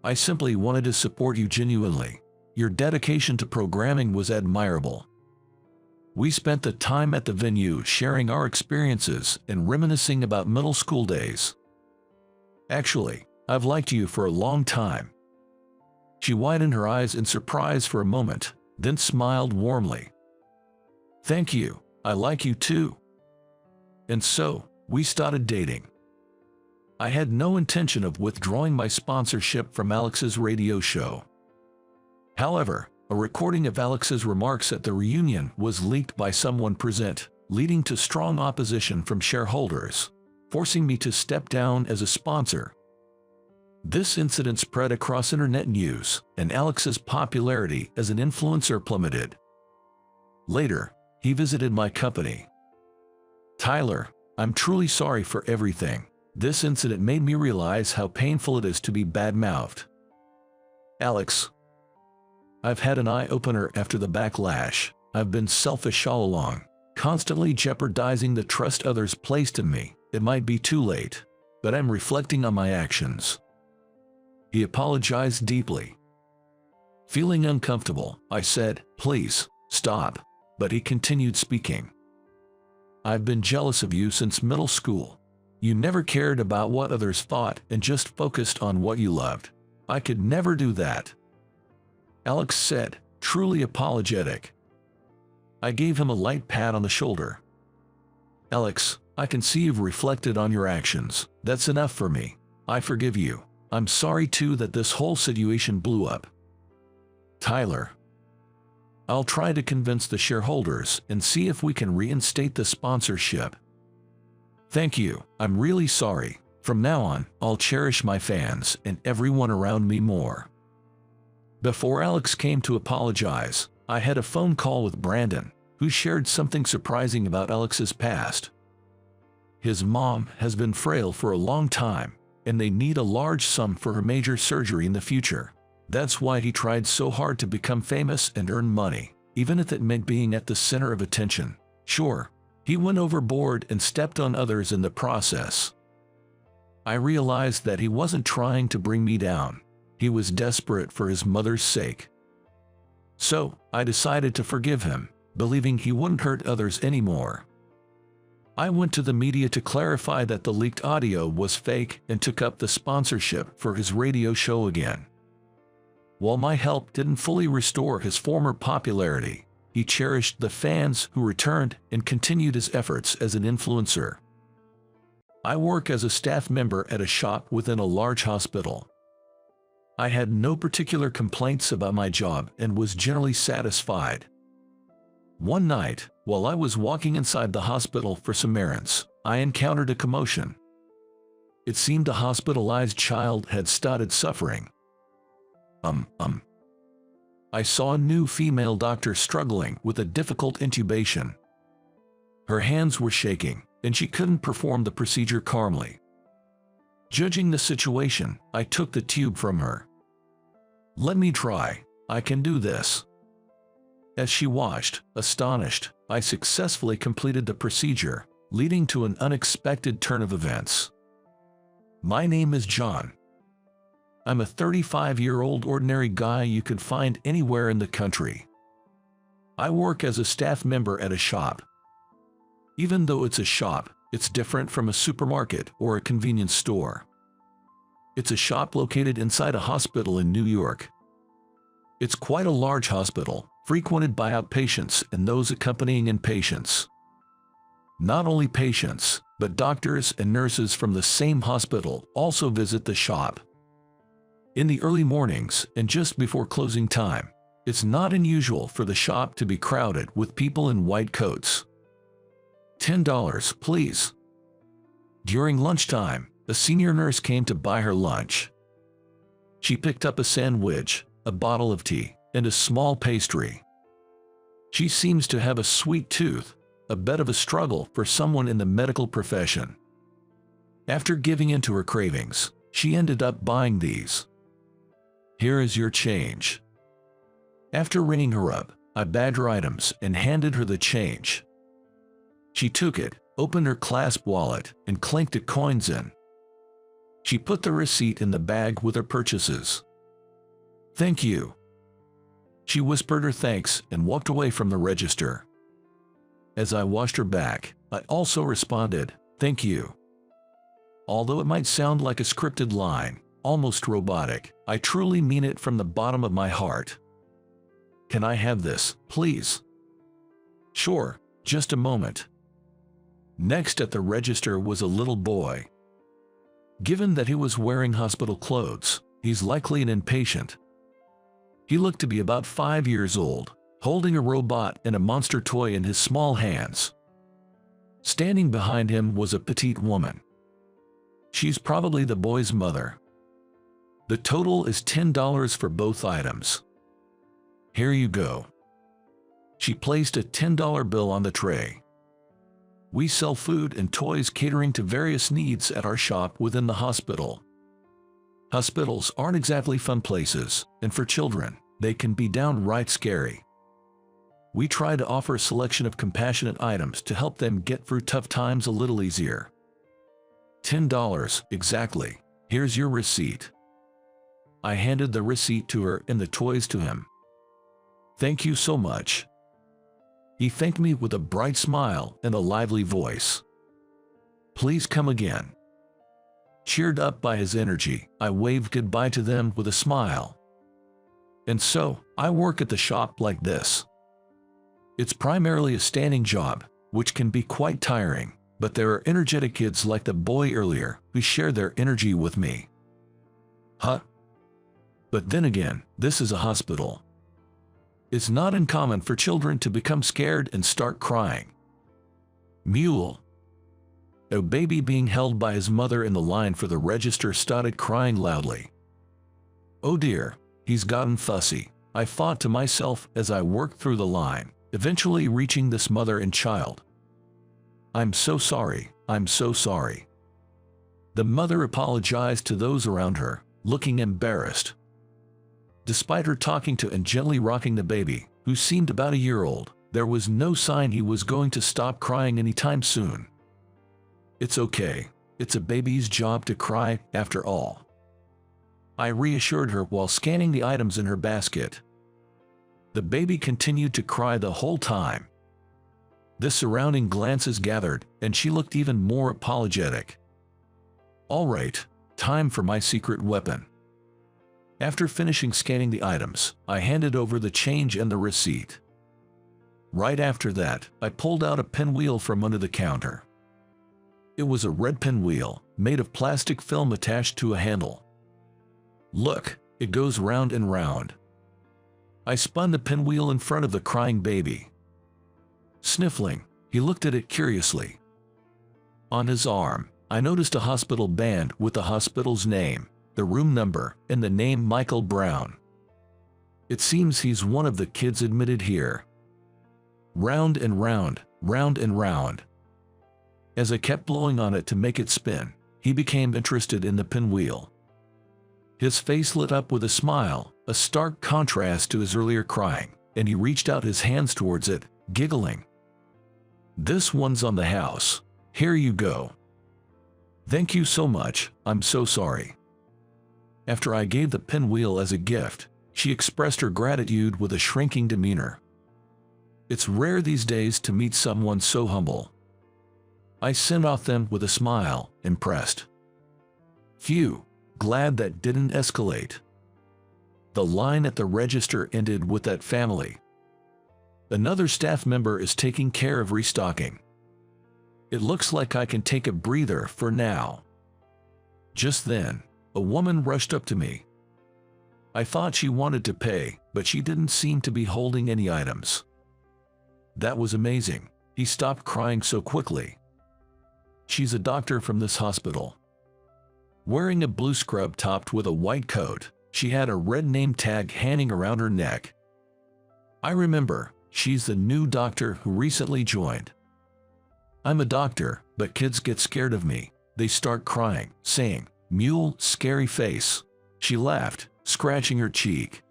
I simply wanted to support you genuinely. Your dedication to programming was admirable." We spent the time at the venue sharing our experiences and reminiscing about middle school days. "Actually, I've liked you for a long time." She widened her eyes in surprise for a moment, then smiled warmly. "Thank you, I like you too." And so, we started dating. I had no intention of withdrawing my sponsorship from Alex's radio show. However, a recording of Alex's remarks at the reunion was leaked by someone present, leading to strong opposition from shareholders, forcing me to step down as a sponsor. This incident spread across internet news, and Alex's popularity as an influencer plummeted. Later, he visited my company. "Tyler, I'm truly sorry for everything. This incident made me realize how painful it is to be bad-mouthed. Alex, I've had an eye-opener after the backlash. I've been selfish all along, constantly jeopardizing the trust others placed in me. It might be too late, but I'm reflecting on my actions." He apologized deeply. Feeling uncomfortable, I said, "Please, stop," but he continued speaking. "I've been jealous of you since middle school. You never cared about what others thought and just focused on what you loved. I could never do that," Alex said, truly apologetic. I gave him a light pat on the shoulder. "Alex, I can see you've reflected on your actions. That's enough for me. I forgive you. I'm sorry too that this whole situation blew up. Tyler, I'll try to convince the shareholders and see if we can reinstate the sponsorship. Thank you. I'm really sorry. From now on, I'll cherish my fans and everyone around me more." Before Alex came to apologize, I had a phone call with Brandon, who shared something surprising about Alex's past. His mom has been frail for a long time, and they need a large sum for her major surgery in the future. That's why he tried so hard to become famous and earn money, even if it meant being at the center of attention. Sure, he went overboard and stepped on others in the process. I realized that he wasn't trying to bring me down. He was desperate for his mother's sake. So, I decided to forgive him, believing he wouldn't hurt others anymore. I went to the media to clarify that the leaked audio was fake and took up the sponsorship for his radio show again. While my help didn't fully restore his former popularity, he cherished the fans who returned and continued his efforts as an influencer. I work as a staff member at a shop within a large hospital. I had no particular complaints about my job and was generally satisfied. One night, while I was walking inside the hospital for some errands, I encountered a commotion. It seemed a hospitalized child had started suffering. I saw a new female doctor struggling with a difficult intubation. Her hands were shaking, and she couldn't perform the procedure calmly. Judging the situation, I took the tube from her. "Let me try. I can do this." As she watched, astonished, I successfully completed the procedure, leading to an unexpected turn of events. My name is John. I'm a 35-year-old ordinary guy you could find anywhere in the country. I work as a staff member at a shop. Even though it's a shop, it's different from a supermarket or a convenience store. It's a shop located inside a hospital in New York. It's quite a large hospital, frequented by outpatients and those accompanying inpatients. Not only patients, but doctors and nurses from the same hospital also visit the shop. In the early mornings and just before closing time, it's not unusual for the shop to be crowded with people in white coats. $10, please. During lunchtime, a senior nurse came to buy her lunch. She picked up a sandwich, a bottle of tea, and a small pastry. She seems to have a sweet tooth, a bit of a struggle for someone in the medical profession. After giving in to her cravings, she ended up buying these. "Here is your change." After ringing her up, I bagged her items and handed her the change. She took it, opened her clasp wallet, and clinked the coins in. She put the receipt in the bag with her purchases. "Thank you." She whispered her thanks and walked away from the register. As I watched her back, I also responded, "Thank you." Although it might sound like a scripted line, almost robotic, I truly mean it from the bottom of my heart. "Can I have this, please?" "Sure, just a moment." Next at the register was a little boy. Given that he was wearing hospital clothes, he's likely an inpatient. He looked to be about 5 years old, holding a robot and a monster toy in his small hands. Standing behind him was a petite woman. She's probably the boy's mother. The total is $10 for both items. Here you go. She placed a $10 bill on the tray. We sell food and toys catering to various needs at our shop within the hospital. Hospitals aren't exactly fun places, and for children, they can be downright scary. We try to offer a selection of compassionate items to help them get through tough times a little easier. $10, exactly. Here's your receipt. I handed the receipt to her and the toys to him. Thank you so much. He thanked me with a bright smile and a lively voice. Please come again. Cheered up by his energy, I waved goodbye to them with a smile. And so, I work at the shop like this. It's primarily a standing job, which can be quite tiring, but there are energetic kids like the boy earlier who share their energy with me. Huh? But then again, this is a hospital. It's not uncommon for children to become scared and start crying. Mule. A baby being held by his mother in the line for the register started crying loudly. Oh dear, he's gotten fussy, I thought to myself as I worked through the line, eventually reaching this mother and child. I'm so sorry, I'm so sorry. The mother apologized to those around her, looking embarrassed. Despite her talking to and gently rocking the baby, who seemed about a year old, there was no sign he was going to stop crying anytime soon. It's okay, it's a baby's job to cry, after all. I reassured her while scanning the items in her basket. The baby continued to cry the whole time. The surrounding glances gathered, and she looked even more apologetic. All right, time for my secret weapon. After finishing scanning the items, I handed over the change and the receipt. Right after that, I pulled out a pinwheel from under the counter. It was a red pinwheel, made of plastic film attached to a handle. Look, it goes round and round. I spun the pinwheel in front of the crying baby. Sniffling, he looked at it curiously. On his arm, I noticed a hospital band with the hospital's name, the room number, and the name Michael Brown. It seems he's one of the kids admitted here. Round and round, round and round. As I kept blowing on it to make it spin, he became interested in the pinwheel. His face lit up with a smile, a stark contrast to his earlier crying, and he reached out his hands towards it, giggling. This one's on the house. Here you go. Thank you so much, I'm so sorry. After I gave the pinwheel as a gift, she expressed her gratitude with a shrinking demeanor. It's rare these days to meet someone so humble. I sent off them with a smile, impressed. Phew, glad that didn't escalate. The line at the register ended with that family. Another staff member is taking care of restocking. It looks like I can take a breather for now. Just then, a woman rushed up to me. I thought she wanted to pay, but she didn't seem to be holding any items. That was amazing. He stopped crying so quickly. She's a doctor from this hospital. Wearing a blue scrub topped with a white coat, she had a red name tag hanging around her neck. I remember, she's the new doctor who recently joined. I'm a doctor, but kids get scared of me. They start crying, saying, "Mule, scary face." She laughed, scratching her cheek.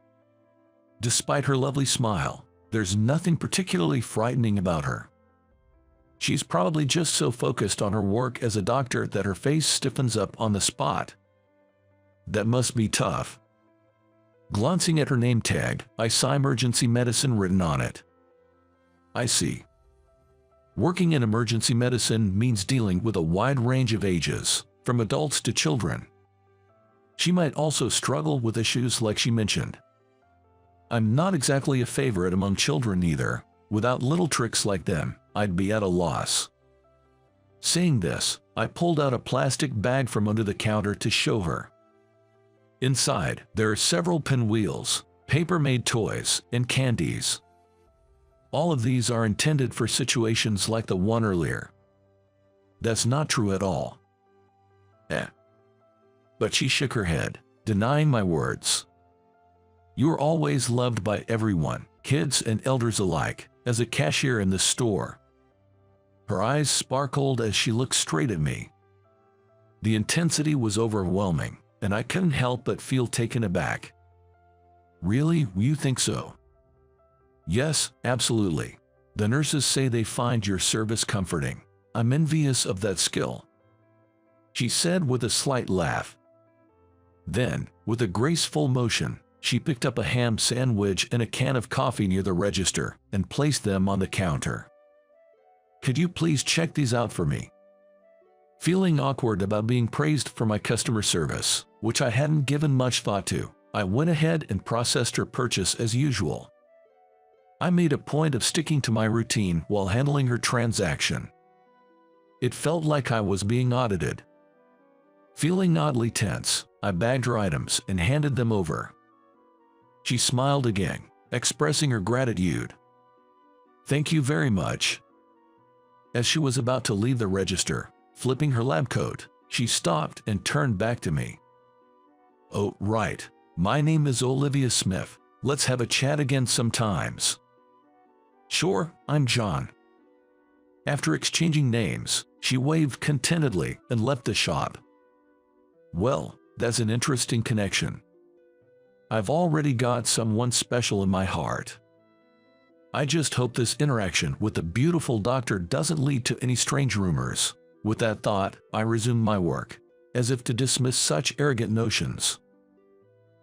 Despite her lovely smile, there's nothing particularly frightening about her. She's probably just so focused on her work as a doctor that her face stiffens up on the spot. That must be tough. Glancing at her name tag, I saw emergency medicine written on it. I see. Working in emergency medicine means dealing with a wide range of ages, from adults to children. She might also struggle with issues like she mentioned. I'm not exactly a favorite among children either. Without little tricks like them, I'd be at a loss. Saying this, I pulled out a plastic bag from under the counter to show her. Inside, there are several pinwheels, paper-made toys, and candies. All of these are intended for situations like the one earlier. That's not true at all. But she shook her head, denying my words. You are always loved by everyone, kids and elders alike, as a cashier in the store. Her eyes sparkled as she looked straight at me. The intensity was overwhelming, and I couldn't help but feel taken aback. Really, you think so? Yes, absolutely. The nurses say they find your service comforting. I'm envious of that skill, she said with a slight laugh. Then, with a graceful motion, she picked up a ham sandwich and a can of coffee near the register and placed them on the counter. Could you please check these out for me? Feeling awkward about being praised for my customer service, which I hadn't given much thought to, I went ahead and processed her purchase as usual. I made a point of sticking to my routine while handling her transaction. It felt like I was being audited. Feeling oddly tense, I bagged her items and handed them over. She smiled again, expressing her gratitude. Thank you very much. As she was about to leave the register, flipping her lab coat, she stopped and turned back to me. Oh, right. My name is Olivia Smith. Let's have a chat again sometimes. Sure, I'm John. After exchanging names, she waved contentedly and left the shop. Well, that's an interesting connection. I've already got someone special in my heart. I just hope this interaction with the beautiful doctor doesn't lead to any strange rumors. With that thought, I resumed my work, as if to dismiss such arrogant notions.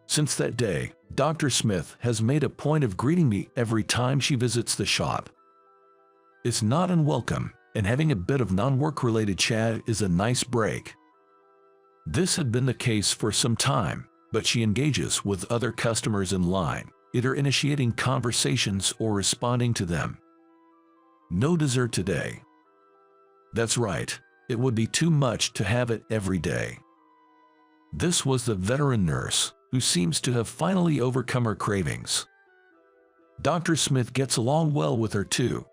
Since that day, Dr. Smith has made a point of greeting me every time she visits the shop. It's not unwelcome, and having a bit of non-work-related chat is a nice break. This had been the case for some time, but she engages with other customers in line, either initiating conversations or responding to them. No dessert today. That's right, it would be too much to have it every day. This was the veteran nurse, who seems to have finally overcome her cravings. Dr. Smith gets along well with her too.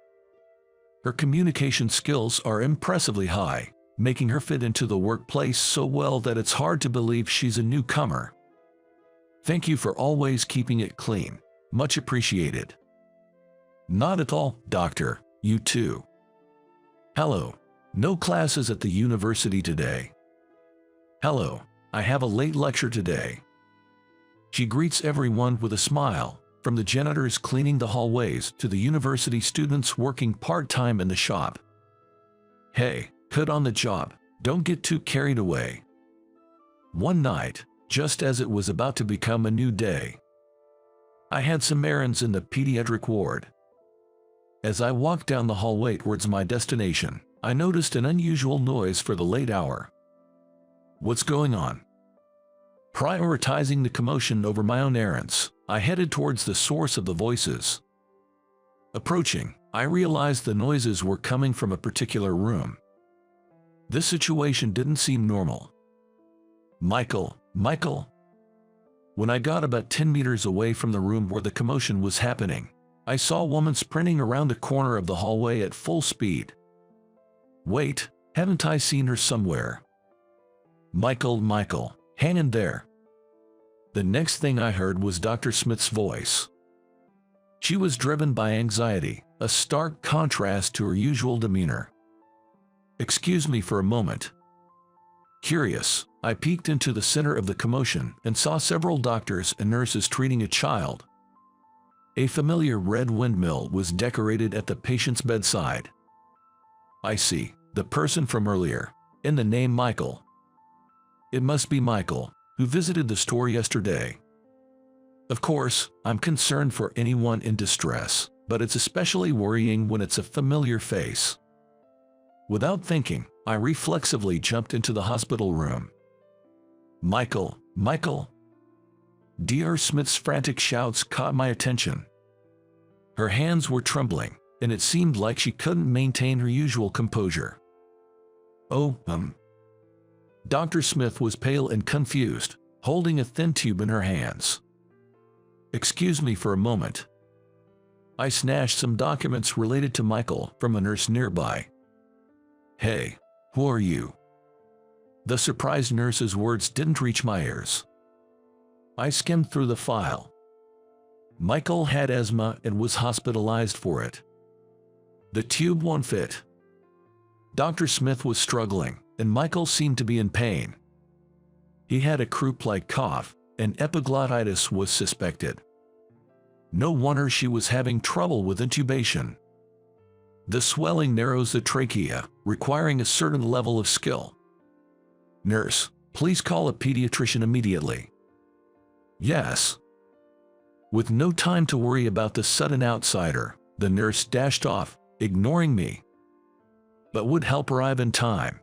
Her communication skills are impressively high, making her fit into the workplace so well that it's hard to believe she's a newcomer. Thank you for always keeping it clean. Much appreciated. Not at all, doctor. You too. Hello. No classes at the university today. Hello. I have a late lecture today. She greets everyone with a smile, from the janitors cleaning the hallways to the university students working part-time in the shop. Hey, put on the job. Don't get too carried away. One night, just as it was about to become a new day, I had some errands in the pediatric ward. As I walked down the hallway towards my destination, I noticed an unusual noise for the late hour. What's going on? Prioritizing the commotion over my own errands, I headed towards the source of the voices. Approaching, I realized the noises were coming from a particular room. This situation didn't seem normal. Michael. When I got about 10 meters away from the room where the commotion was happening, I saw a woman sprinting around the corner of the hallway at full speed. Wait, haven't I seen her somewhere? Michael, hang in there. The next thing I heard was Dr. Smith's voice. She was driven by anxiety, a stark contrast to her usual demeanor. Excuse me for a moment. Curious, I peeked into the center of the commotion and saw several doctors and nurses treating a child. A familiar red windmill was decorated at the patient's bedside. I see, the person from earlier, and the name Michael. It must be Michael, who visited the store yesterday. Of course, I'm concerned for anyone in distress, but it's especially worrying when it's a familiar face. Without thinking, I reflexively jumped into the hospital room. Michael. Dr. Smith's frantic shouts caught my attention. Her hands were trembling, and it seemed like she couldn't maintain her usual composure. Oh, Dr. Smith was pale and confused, holding a thin tube in her hands. Excuse me for a moment. I snatched some documents related to Michael from a nurse nearby. Hey, who are you? The surprised nurse's words didn't reach my ears. I skimmed through the file. Michael had asthma and was hospitalized for it. The tube won't fit. Dr. Smith was struggling, and Michael seemed to be in pain. He had a croup-like cough, and epiglottitis was suspected. No wonder she was having trouble with intubation. The swelling narrows the trachea, requiring a certain level of skill. Nurse, please call a pediatrician immediately. Yes. With no time to worry about the sudden outsider, the nurse dashed off, ignoring me. But would help arrive in time.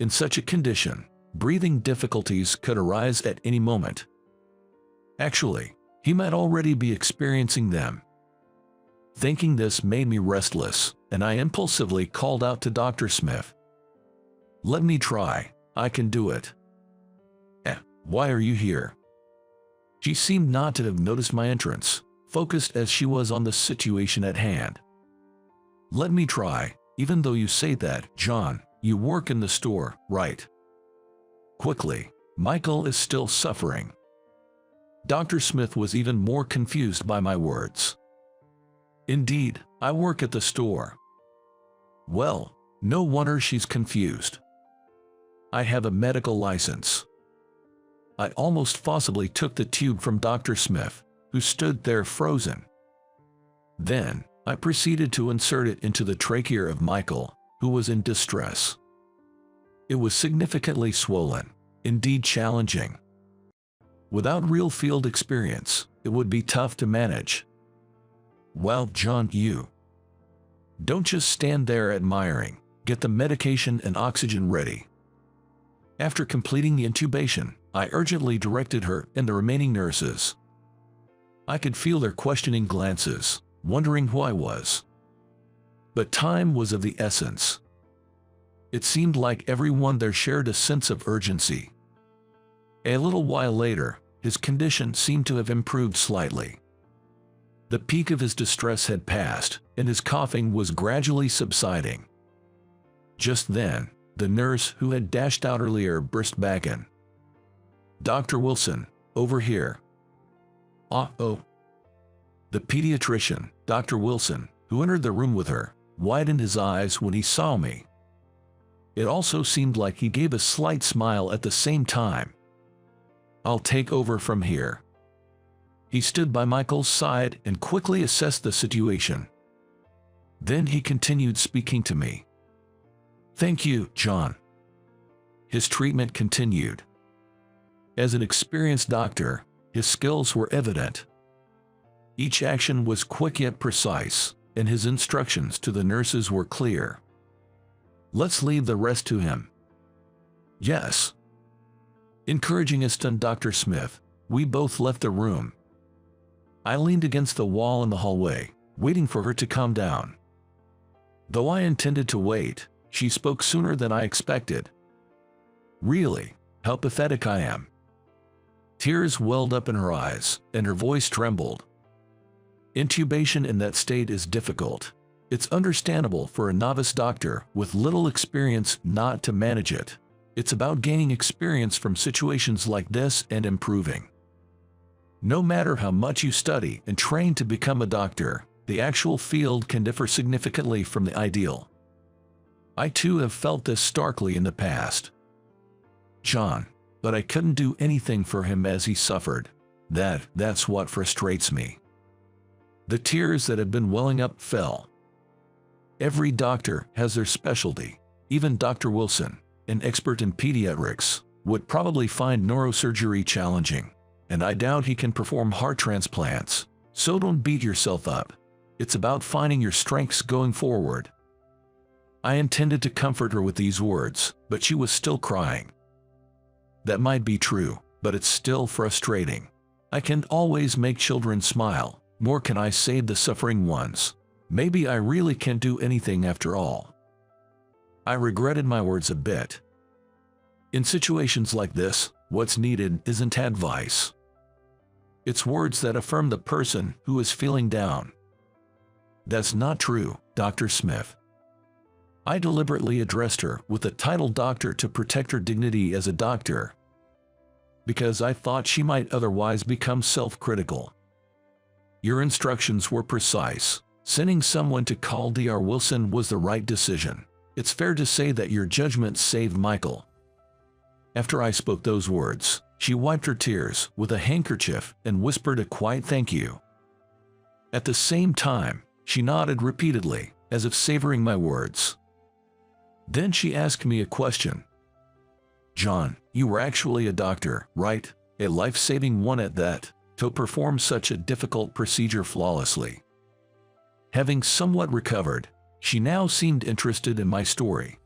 In such a condition, breathing difficulties could arise at any moment. Actually, he might already be experiencing them. Thinking this made me restless, and I impulsively called out to Dr. Smith. Let me try, I can do it. Why are you here? She seemed not to have noticed my entrance, focused as she was on the situation at hand. Let me try, even though you say that, John, you work in the store, right? Quickly, Michael is still suffering. Dr. Smith was even more confused by my words. Indeed, I work at the store. Well, no wonder she's confused. I have a medical license. I almost forcibly took the tube from Dr. Smith, who stood there frozen. Then, I proceeded to insert it into the trachea of Michael, who was in distress. It was significantly swollen, indeed challenging. Without real field experience, it would be tough to manage. Well, John, you don't just stand there admiring, get the medication and oxygen ready. After completing the intubation, I urgently directed her and the remaining nurses. I could feel their questioning glances, wondering who I was. But time was of the essence. It seemed like everyone there shared a sense of urgency. A little while later, his condition seemed to have improved slightly. The peak of his distress had passed, and his coughing was gradually subsiding. Just then, the nurse who had dashed out earlier burst back in. Dr. Wilson, over here. Oh. The pediatrician, Dr. Wilson, who entered the room with her, widened his eyes when he saw me. It also seemed like he gave a slight smile at the same time. I'll take over from here. He stood by Michael's side and quickly assessed the situation. Then he continued speaking to me. Thank you, John. His treatment continued. As an experienced doctor, his skills were evident. Each action was quick yet precise, and his instructions to the nurses were clear. Let's leave the rest to him. Yes. Encouraging a stunned Dr. Smith, we both left the room. I leaned against the wall in the hallway, waiting for her to calm down. Though I intended to wait, she spoke sooner than I expected. Really, how pathetic I am. Tears welled up in her eyes, and her voice trembled. Intubation in that state is difficult. It's understandable for a novice doctor with little experience not to manage it. It's about gaining experience from situations like this and improving. No matter how much you study and train to become a doctor, the actual field can differ significantly from the ideal. I too have felt this starkly in the past. John, but I couldn't do anything for him as he suffered. That's what frustrates me. The tears that had been welling up fell. Every doctor has their specialty. Even Dr. Wilson, an expert in pediatrics, would probably find neurosurgery challenging, and I doubt he can perform heart transplants. So don't beat yourself up. It's about finding your strengths going forward. I intended to comfort her with these words, but she was still crying. That might be true, but it's still frustrating. I can't always make children smile, nor can I save the suffering ones. Maybe I really can't do anything after all. I regretted my words a bit. In situations like this, what's needed isn't advice. It's words that affirm the person who is feeling down. That's not true, Dr. Smith. I deliberately addressed her with the title doctor to protect her dignity as a doctor, because I thought she might otherwise become self-critical. Your instructions were precise. Sending someone to call Dr. Wilson was the right decision. It's fair to say that your judgment saved Michael. After I spoke those words, she wiped her tears with a handkerchief and whispered a quiet thank you. At the same time, she nodded repeatedly, as if savoring my words. Then she asked me a question. John, you were actually a doctor, right? A life-saving one at that, to perform such a difficult procedure flawlessly. Having somewhat recovered, she now seemed interested in my story.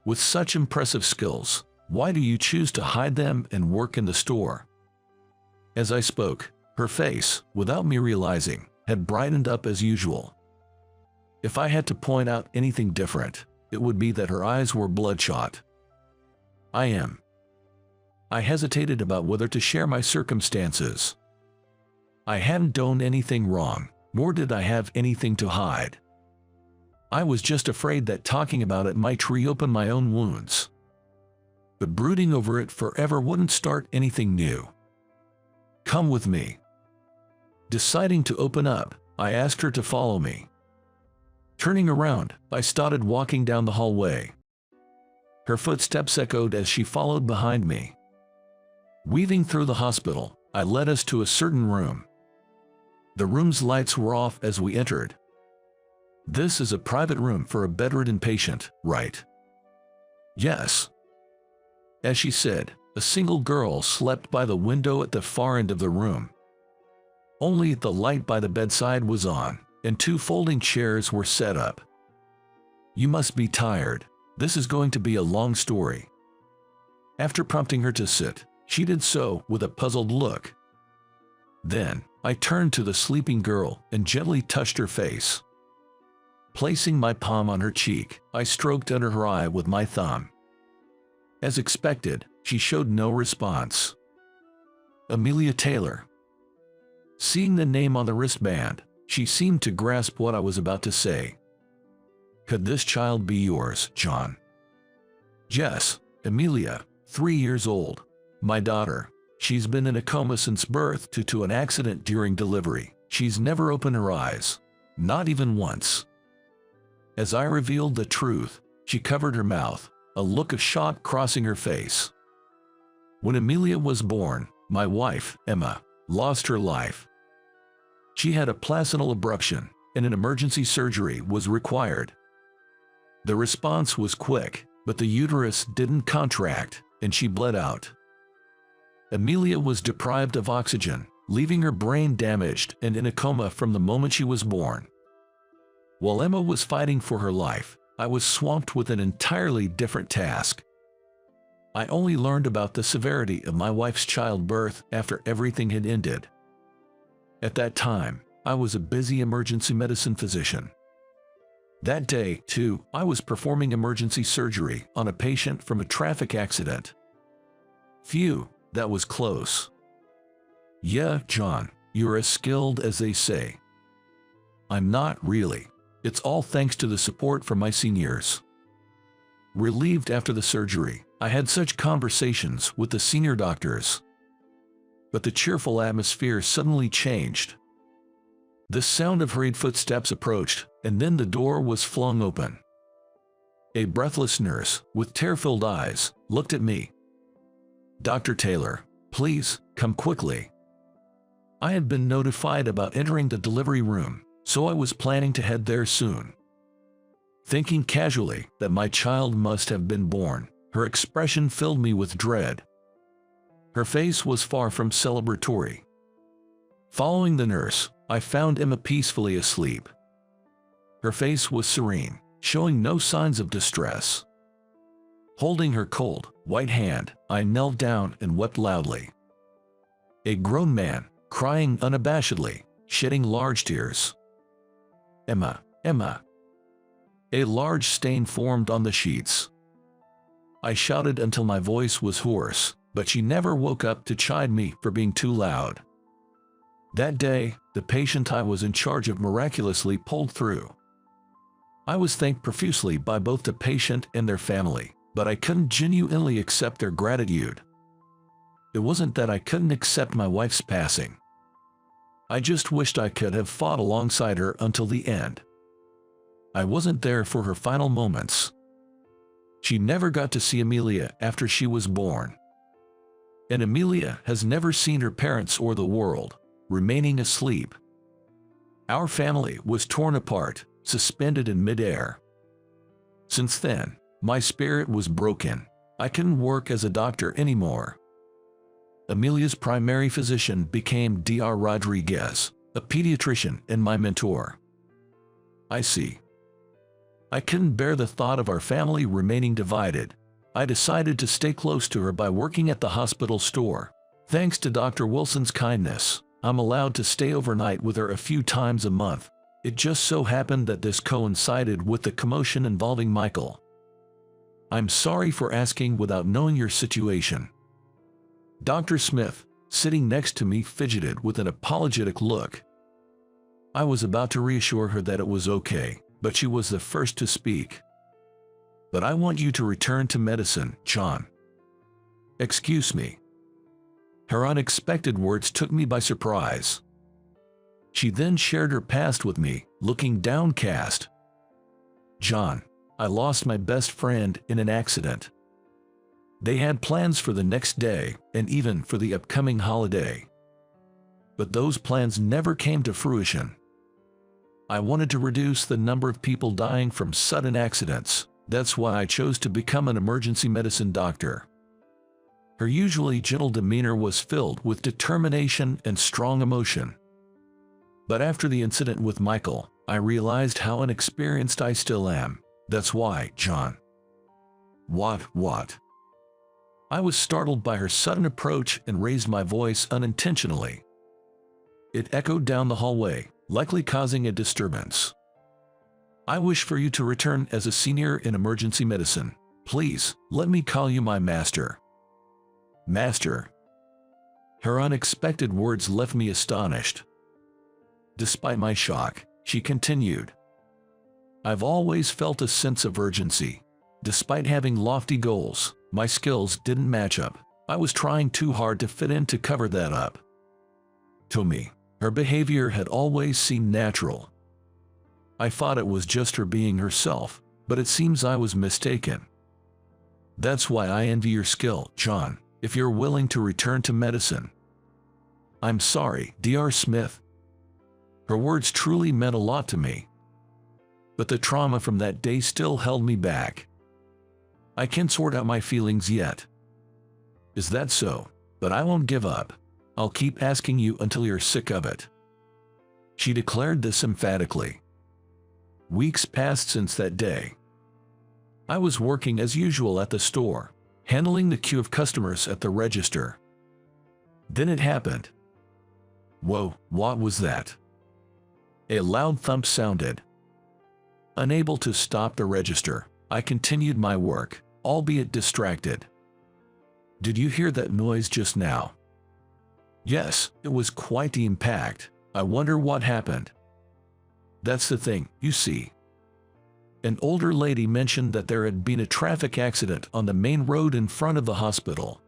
With such impressive skills, why do you choose to hide them and work in the store? As I spoke, her face, without me realizing, had brightened up as usual. If I had to point out anything different, it would be that her eyes were bloodshot. I hesitated about whether to share my circumstances. I hadn't done anything wrong, nor did I have anything to hide. I was just afraid that talking about it might reopen my own wounds. But brooding over it forever wouldn't start anything new. Come with me. Deciding to open up, I asked her to follow me. Turning around, I started walking down the hallway. Her footsteps echoed as she followed behind me. Weaving through the hospital, I led us to a certain room. The room's lights were off as we entered. This is a private room for a bedridden patient, right? Yes. As she said, a single girl slept by the window at the far end of the room. Only the light by the bedside was on, and 2 folding chairs were set up. You must be tired. This is going to be a long story. After prompting her to sit, she did so with a puzzled look. Then, I turned to the sleeping girl and gently touched her face. Placing my palm on her cheek, I stroked under her eye with my thumb. As expected, she showed no response. Amelia Taylor. Seeing the name on the wristband, she seemed to grasp what I was about to say. Could this child be yours, John? Yes, Amelia, 3 years old. My daughter. She's been in a coma since birth due to an accident during delivery. She's never opened her eyes. Not even once. As I revealed the truth, she covered her mouth, a look of shock crossing her face. When Amelia was born, my wife, Emma, lost her life. She had a placental abruption, and an emergency surgery was required. The response was quick, but the uterus didn't contract, and she bled out. Amelia was deprived of oxygen, leaving her brain damaged and in a coma from the moment she was born. While Emma was fighting for her life, I was swamped with an entirely different task. I only learned about the severity of my wife's childbirth after everything had ended. At that time, I was a busy emergency medicine physician. That day, too, I was performing emergency surgery on a patient from a traffic accident. Phew, that was close. Yeah, John, you're as skilled as they say. I'm not really. It's all thanks to the support from my seniors. Relieved after the surgery, I had such conversations with the senior doctors. But the cheerful atmosphere suddenly changed. The sound of hurried footsteps approached, and then the door was flung open. A breathless nurse, with tear-filled eyes, looked at me. Dr. Taylor, please, come quickly. I had been notified about entering the delivery room, so I was planning to head there soon. Thinking casually that my child must have been born, her expression filled me with dread. Her face was far from celebratory. Following the nurse, I found Emma peacefully asleep. Her face was serene, showing no signs of distress. Holding her cold, white hand, I knelt down and wept loudly. A grown man, crying unabashedly, shedding large tears. Emma, Emma. A large stain formed on the sheets. I shouted until my voice was hoarse, but she never woke up to chide me for being too loud. That day, the patient I was in charge of miraculously pulled through. I was thanked profusely by both the patient and their family, but I couldn't genuinely accept their gratitude. It wasn't that I couldn't accept my wife's passing. I just wished I could have fought alongside her until the end. I wasn't there for her final moments. She never got to see Amelia after she was born. And Amelia has never seen her parents or the world, remaining asleep. Our family was torn apart, suspended in midair. Since then, my spirit was broken. I couldn't work as a doctor anymore. Amelia's primary physician became Dr. Rodriguez, a pediatrician and my mentor. I see. I couldn't bear the thought of our family remaining divided. I decided to stay close to her by working at the hospital store. Thanks to Dr. Wilson's kindness, I'm allowed to stay overnight with her a few times a month. It just so happened that this coincided with the commotion involving Michael. I'm sorry for asking without knowing your situation. Dr. Smith, sitting next to me, fidgeted with an apologetic look. I was about to reassure her that it was okay, but she was the first to speak. But I want you to return to medicine, John. Excuse me. Her unexpected words took me by surprise. She then shared her past with me, looking downcast. John, I lost my best friend in an accident. They had plans for the next day and even for the upcoming holiday. But those plans never came to fruition. I wanted to reduce the number of people dying from sudden accidents. That's why I chose to become an emergency medicine doctor. Her usually gentle demeanor was filled with determination and strong emotion. But after the incident with Michael, I realized how inexperienced I still am. That's why, John. What? I was startled by her sudden approach and raised my voice unintentionally. It echoed down the hallway, likely causing a disturbance. I wish for you to return as a senior in emergency medicine. Please, let me call you my master. Master. Her unexpected words left me astonished. Despite my shock, she continued. I've always felt a sense of urgency. Despite having lofty goals, my skills didn't match up. I was trying too hard to fit in to cover that up. To me, her behavior had always seemed natural. I thought it was just her being herself, but it seems I was mistaken. That's why I envy your skill, John, if you're willing to return to medicine. I'm sorry, Dr. Smith. Her words truly meant a lot to me. But the trauma from that day still held me back. I can't sort out my feelings yet. Is that so? But I won't give up. I'll keep asking you until you're sick of it. She declared this emphatically. Weeks passed since that day. I was working as usual at the store, handling the queue of customers at the register. Then it happened. Whoa, what was that? A loud thump sounded. Unable to stop the register, I continued my work, albeit distracted. Did you hear that noise just now? Yes, it was quite the impact. I wonder what happened. That's the thing, you see. An older lady mentioned that there had been a traffic accident on the main road in front of the hospital.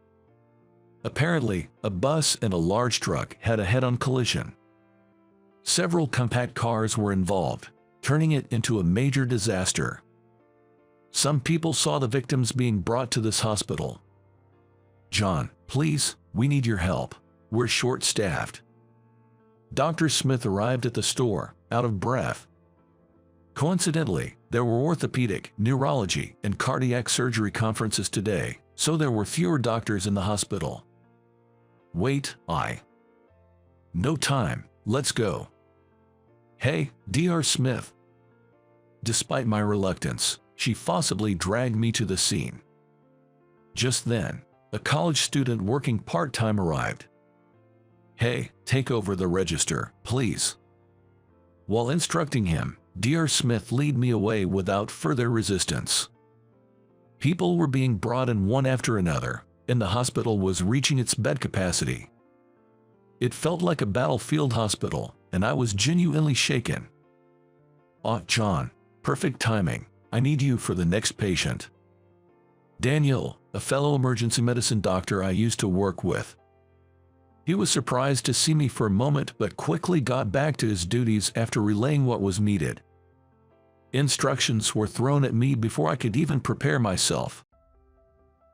Apparently, a bus and a large truck had a head-on collision. Several compact cars were involved, turning it into a major disaster. Some people saw the victims being brought to this hospital. John, please, we need your help. We're short-staffed. Dr. Smith arrived at the store, out of breath. Coincidentally, there were orthopedic, neurology, and cardiac surgery conferences today, so there were fewer doctors in the hospital. Wait, No time, let's go. Hey, Dr. Smith. Despite my reluctance, she forcibly dragged me to the scene. Just then, a college student working part-time arrived. Hey, take over the register, please. While instructing him, Dr. Smith led me away without further resistance. People were being brought in one after another, and the hospital was reaching its bed capacity. It felt like a battlefield hospital, and I was genuinely shaken. "Oh, John, perfect timing. I need you for the next patient." Daniel, a fellow emergency medicine doctor I used to work with. He was surprised to see me for a moment but quickly got back to his duties after relaying what was needed. Instructions were thrown at me before I could even prepare myself.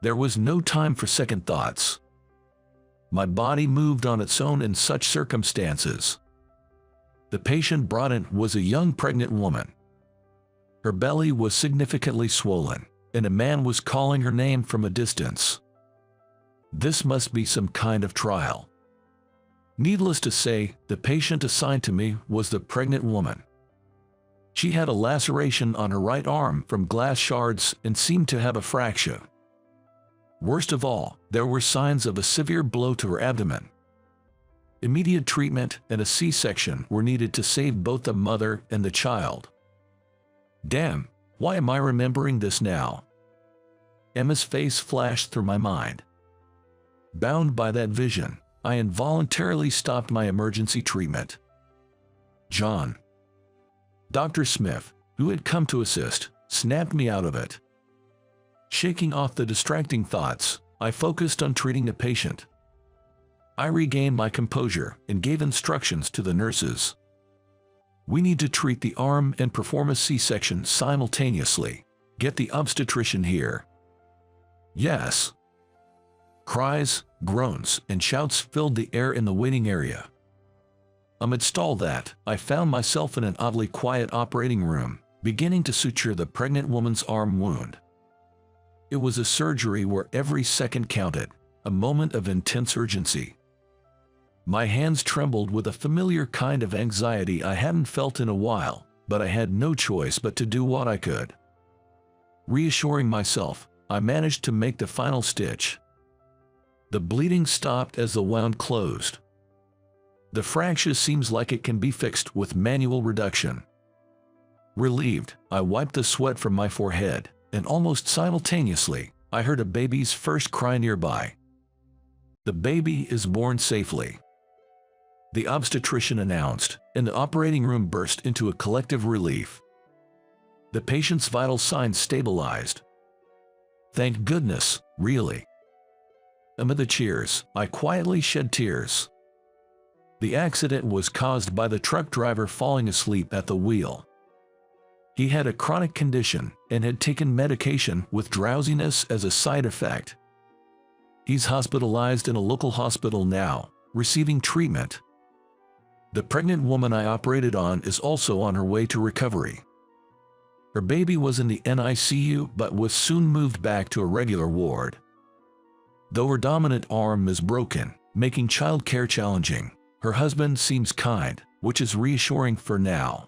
There was no time for second thoughts. My body moved on its own in such circumstances. The patient brought in was a young pregnant woman. Her belly was significantly swollen, and a man was calling her name from a distance. This must be some kind of trial. Needless to say, the patient assigned to me was the pregnant woman. She had a laceration on her right arm from glass shards and seemed to have a fracture. Worst of all, there were signs of a severe blow to her abdomen. Immediate treatment and a C-section were needed to save both the mother and the child. Damn, why am I remembering this now? Emma's face flashed through my mind. Bound by that vision, I involuntarily stopped my emergency treatment. John. Dr. Smith, who had come to assist, snapped me out of it. Shaking off the distracting thoughts, I focused on treating the patient. I regained my composure and gave instructions to the nurses. "We need to treat the arm and perform a C-section simultaneously. Get the obstetrician here." "Yes." Cries, groans, and shouts filled the air in the waiting area. Amidst all that, I found myself in an oddly quiet operating room, beginning to suture the pregnant woman's arm wound. It was a surgery where every second counted, a moment of intense urgency. My hands trembled with a familiar kind of anxiety I hadn't felt in a while, but I had no choice but to do what I could. Reassuring myself, I managed to make the final stitch. The bleeding stopped as the wound closed. The fracture seems like it can be fixed with manual reduction. Relieved, I wiped the sweat from my forehead, and almost simultaneously, I heard a baby's first cry nearby. "The baby is born safely," the obstetrician announced, and the operating room burst into a collective relief. The patient's vital signs stabilized. Thank goodness, really. Amid the cheers, I quietly shed tears. The accident was caused by the truck driver falling asleep at the wheel. He had a chronic condition and had taken medication with drowsiness as a side effect. He's hospitalized in a local hospital now, receiving treatment. The pregnant woman I operated on is also on her way to recovery. Her baby was in the NICU but was soon moved back to a regular ward. Though her dominant arm is broken, making childcare challenging, her husband seems kind, which is reassuring for now.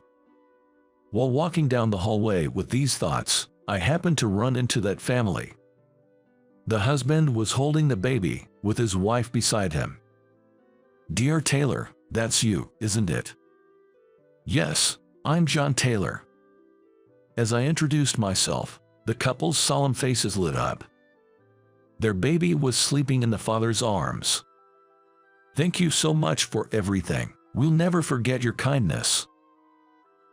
While walking down the hallway with these thoughts, I happened to run into that family. The husband was holding the baby, with his wife beside him. "Dear Taylor, that's you, isn't it?" "Yes, I'm John Taylor." As I introduced myself, the couple's solemn faces lit up. Their baby was sleeping in the father's arms. "Thank you so much for everything. We'll never forget your kindness."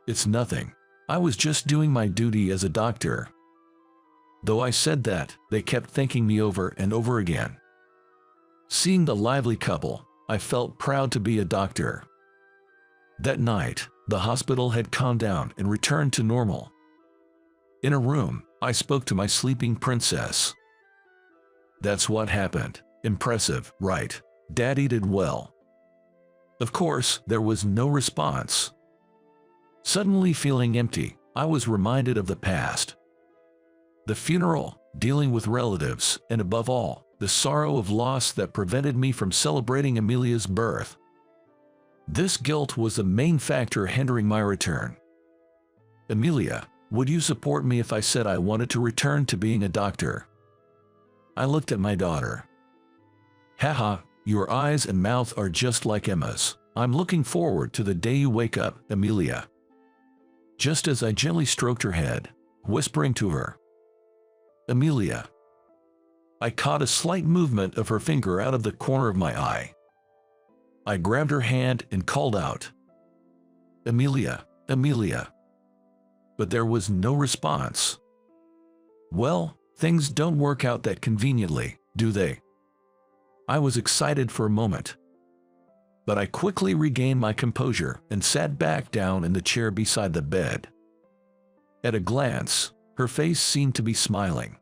"It's nothing. I was just doing my duty as a doctor." Though I said that, they kept thanking me over and over again. Seeing the lively couple, I felt proud to be a doctor. That night, the hospital had calmed down and returned to normal. In a room, I spoke to my sleeping princess. "That's what happened. Impressive, right? Daddy did well." Of course, there was no response. Suddenly feeling empty, I was reminded of the past. The funeral, dealing with relatives, and above all, the sorrow of loss that prevented me from celebrating Amelia's birth. This guilt was the main factor hindering my return. "Amelia, would you support me if I said I wanted to return to being a doctor?" I looked at my daughter. "Haha, your eyes and mouth are just like Emma's. I'm looking forward to the day you wake up, Amelia." just as I gently stroked her head, whispering to her, "Amelia." I caught a slight movement of her finger out of the corner of my eye. I grabbed her hand and called out, "Amelia, Amelia." But there was no response. Well, things don't work out that conveniently, do they? I was excited for a moment, but I quickly regained my composure and sat back down in the chair beside the bed. At a glance, her face seemed to be smiling.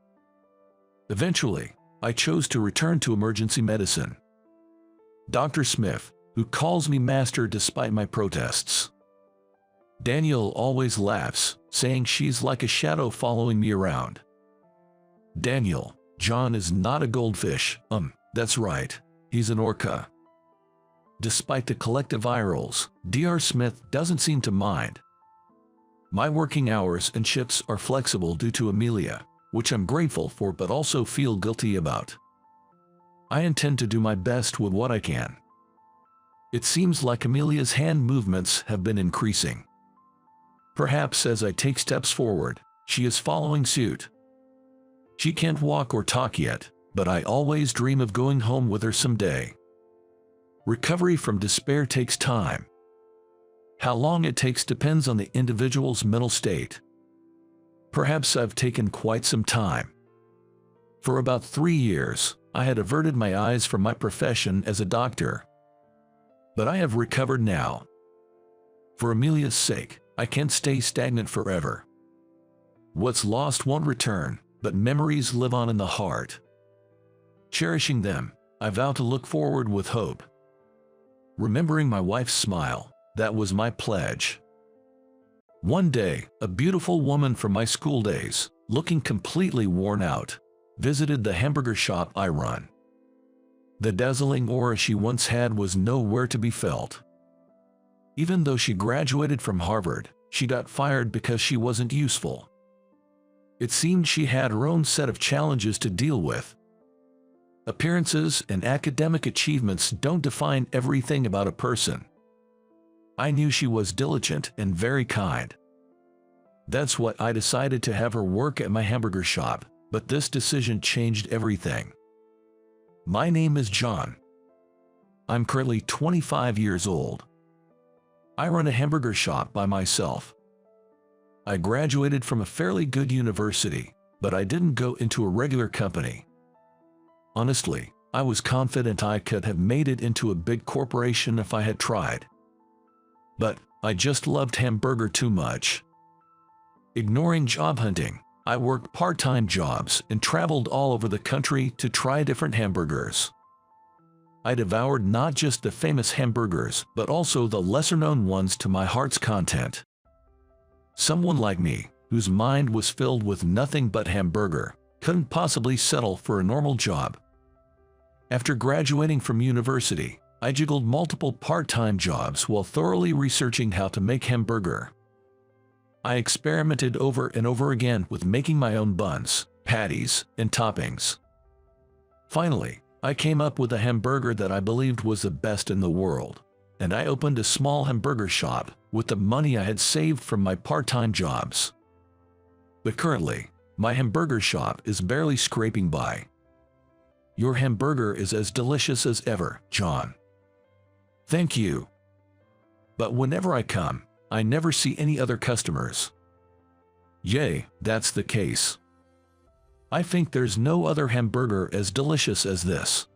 Eventually, I chose to return to emergency medicine. Dr. Smith, who calls me master despite my protests. Daniel always laughs, saying she's like a shadow following me around. Daniel, John is not a goldfish, that's right, he's an orca. Despite the collective eye rolls, Dr. Smith doesn't seem to mind. My working hours and shifts are flexible due to Amelia, which I'm grateful for but also feel guilty about. I intend to do my best with what I can. It seems like Amelia's hand movements have been increasing. Perhaps as I take steps forward, she is following suit. She can't walk or talk yet, but I always dream of going home with her someday. Recovery from despair takes time. How long it takes depends on the individual's mental state. Perhaps I've taken quite some time. For about 3 years, I had averted my eyes from my profession as a doctor. But I have recovered now. For Amelia's sake, I can't stay stagnant forever. What's lost won't return, but memories live on in the heart. Cherishing them, I vow to look forward with hope. Remembering my wife's smile, that was my pledge. One day, a beautiful woman from my school days, looking completely worn out, visited the hamburger shop I run. The dazzling aura she once had was nowhere to be felt. Even though she graduated from Harvard, she got fired because she wasn't useful. It seemed she had her own set of challenges to deal with. Appearances and academic achievements don't define everything about a person. I knew she was diligent and very kind. That's why I decided to have her work at my hamburger shop, but this decision changed everything. My name is John. I'm currently 25 years old. I run a hamburger shop by myself. I graduated from a fairly good university, but I didn't go into a regular company. Honestly, I was confident I could have made it into a big corporation if I had tried. But I just loved hamburger too much. Ignoring job hunting, I worked part-time jobs and traveled all over the country to try different hamburgers. I devoured not just the famous hamburgers, but also the lesser-known ones to my heart's content. Someone like me, whose mind was filled with nothing but hamburger, couldn't possibly settle for a normal job. After graduating from university, I juggled multiple part-time jobs while thoroughly researching how to make hamburger. I experimented over and over again with making my own buns, patties, and toppings. Finally, I came up with a hamburger that I believed was the best in the world, and I opened a small hamburger shop with the money I had saved from my part-time jobs. But currently, my hamburger shop is barely scraping by. Your hamburger is as delicious as ever, John. Thank you. But whenever I come, I never see any other customers. Yay, that's the case. I think there's no other hamburger as delicious as this.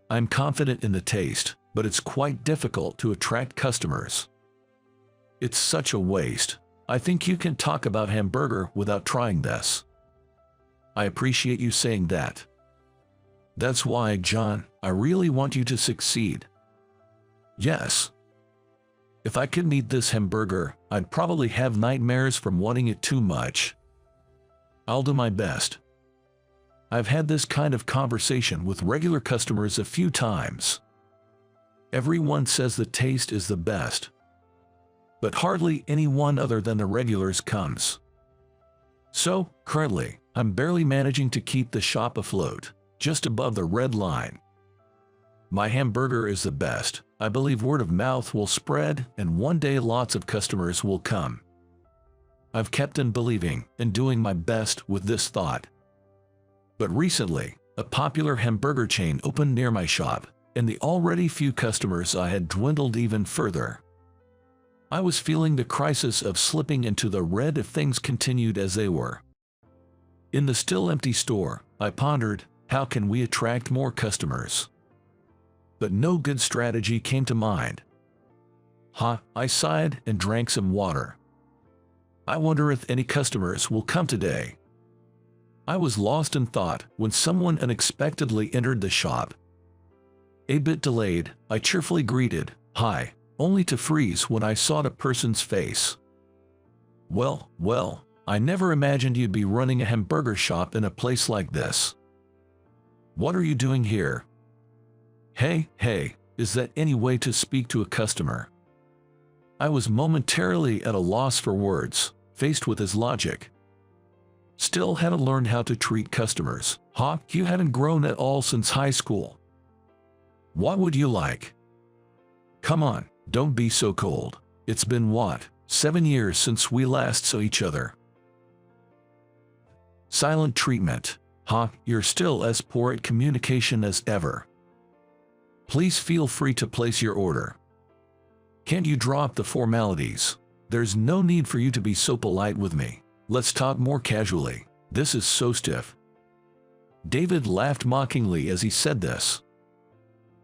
I'm confident in the taste, but it's quite difficult to attract customers. It's such a waste. I think you can talk about hamburger without trying this. I appreciate you saying that. That's why, John, I really want you to succeed. Yes. If I couldn't eat this hamburger, I'd probably have nightmares from wanting it too much. I'll do my best. I've had this kind of conversation with regular customers a few times. Everyone says the taste is the best, but hardly anyone other than the regulars comes. So, currently, I'm barely managing to keep the shop afloat, just above the red line. My hamburger is the best. I believe word of mouth will spread, and one day lots of customers will come. I've kept on believing and doing my best with this thought. But recently, a popular hamburger chain opened near my shop, and the already few customers I had dwindled even further. I was feeling the crisis of slipping into the red if things continued as they were. In the still empty store, I pondered, how can we attract more customers? But no good strategy came to mind. I sighed and drank some water. I wonder if any customers will come today. I was lost in thought when someone unexpectedly entered the shop. A bit delayed, I cheerfully greeted, "Hi," only to freeze when I saw the person's face. Well, I never imagined you'd be running a hamburger shop in a place like this. What are you doing here? Hey, is that any way to speak to a customer? I was momentarily at a loss for words, faced with his logic. Still hadn't learned how to treat customers. You hadn't grown at all since high school. What would you like? Come on, don't be so cold. It's been what, 7 years since we last saw each other? Silent treatment. You're still as poor at communication as ever. Please feel free to place your order. Can't you drop the formalities? There's no need for you to be so polite with me. Let's talk more casually. This is so stiff. David laughed mockingly as he said this.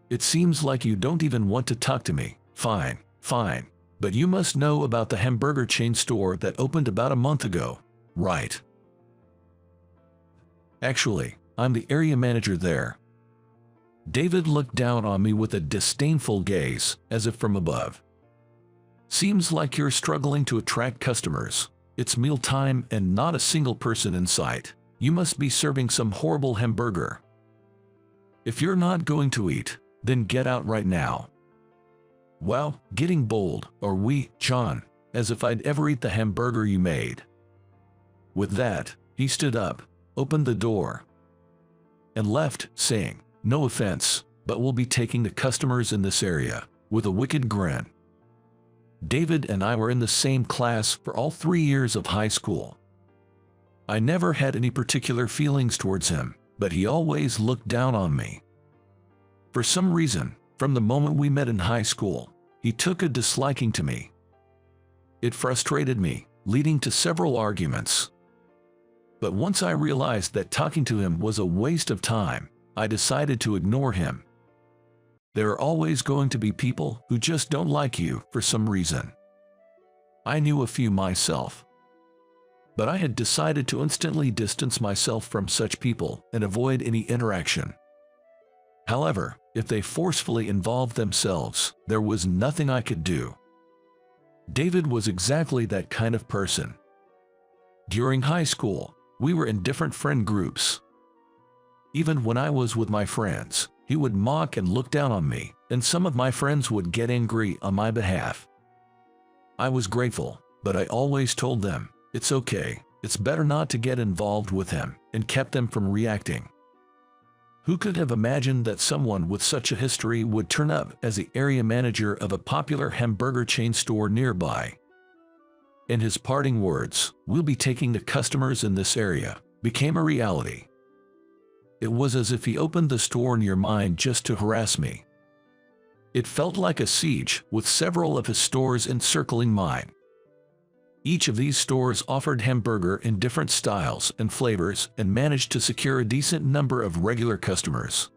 It seems like you don't even want to talk to me. Fine. But you must know about the hamburger chain store that opened about a month ago, right? Actually, I'm the area manager there. David looked down on me with a disdainful gaze, as if from above. Seems like you're struggling to attract customers. It's mealtime and not a single person in sight. You must be serving some horrible hamburger. If you're not going to eat, then get out right now. Wow, getting bold, are we, John? As if I'd ever eat the hamburger you made. With that, he stood up, opened the door, and left, saying, "No offense, but we'll be taking the customers in this area," with a wicked grin. David and I were in the same class for all 3 years of high school. I never had any particular feelings towards him, but he always looked down on me. For some reason, from the moment we met in high school, he took a disliking to me. It frustrated me, leading to several arguments. But once I realized that talking to him was a waste of time, I decided to ignore him. There are always going to be people who just don't like you for some reason. I knew a few myself. But I had decided to instantly distance myself from such people and avoid any interaction. However, if they forcefully involved themselves, there was nothing I could do. David was exactly that kind of person. During high school, we were in different friend groups. Even when I was with my friends, he would mock and look down on me, and some of my friends would get angry on my behalf. I was grateful, but I always told them, it's okay, it's better not to get involved with him, and kept them from reacting. Who could have imagined that someone with such a history would turn up as the area manager of a popular hamburger chain store nearby? And his parting words, "We'll be taking the customers in this area," became a reality. It was as if he opened the store near mine just to harass me. It felt like a siege, with several of his stores encircling mine. Each of these stores offered hamburger in different styles and flavors and managed to secure a decent number of regular customers.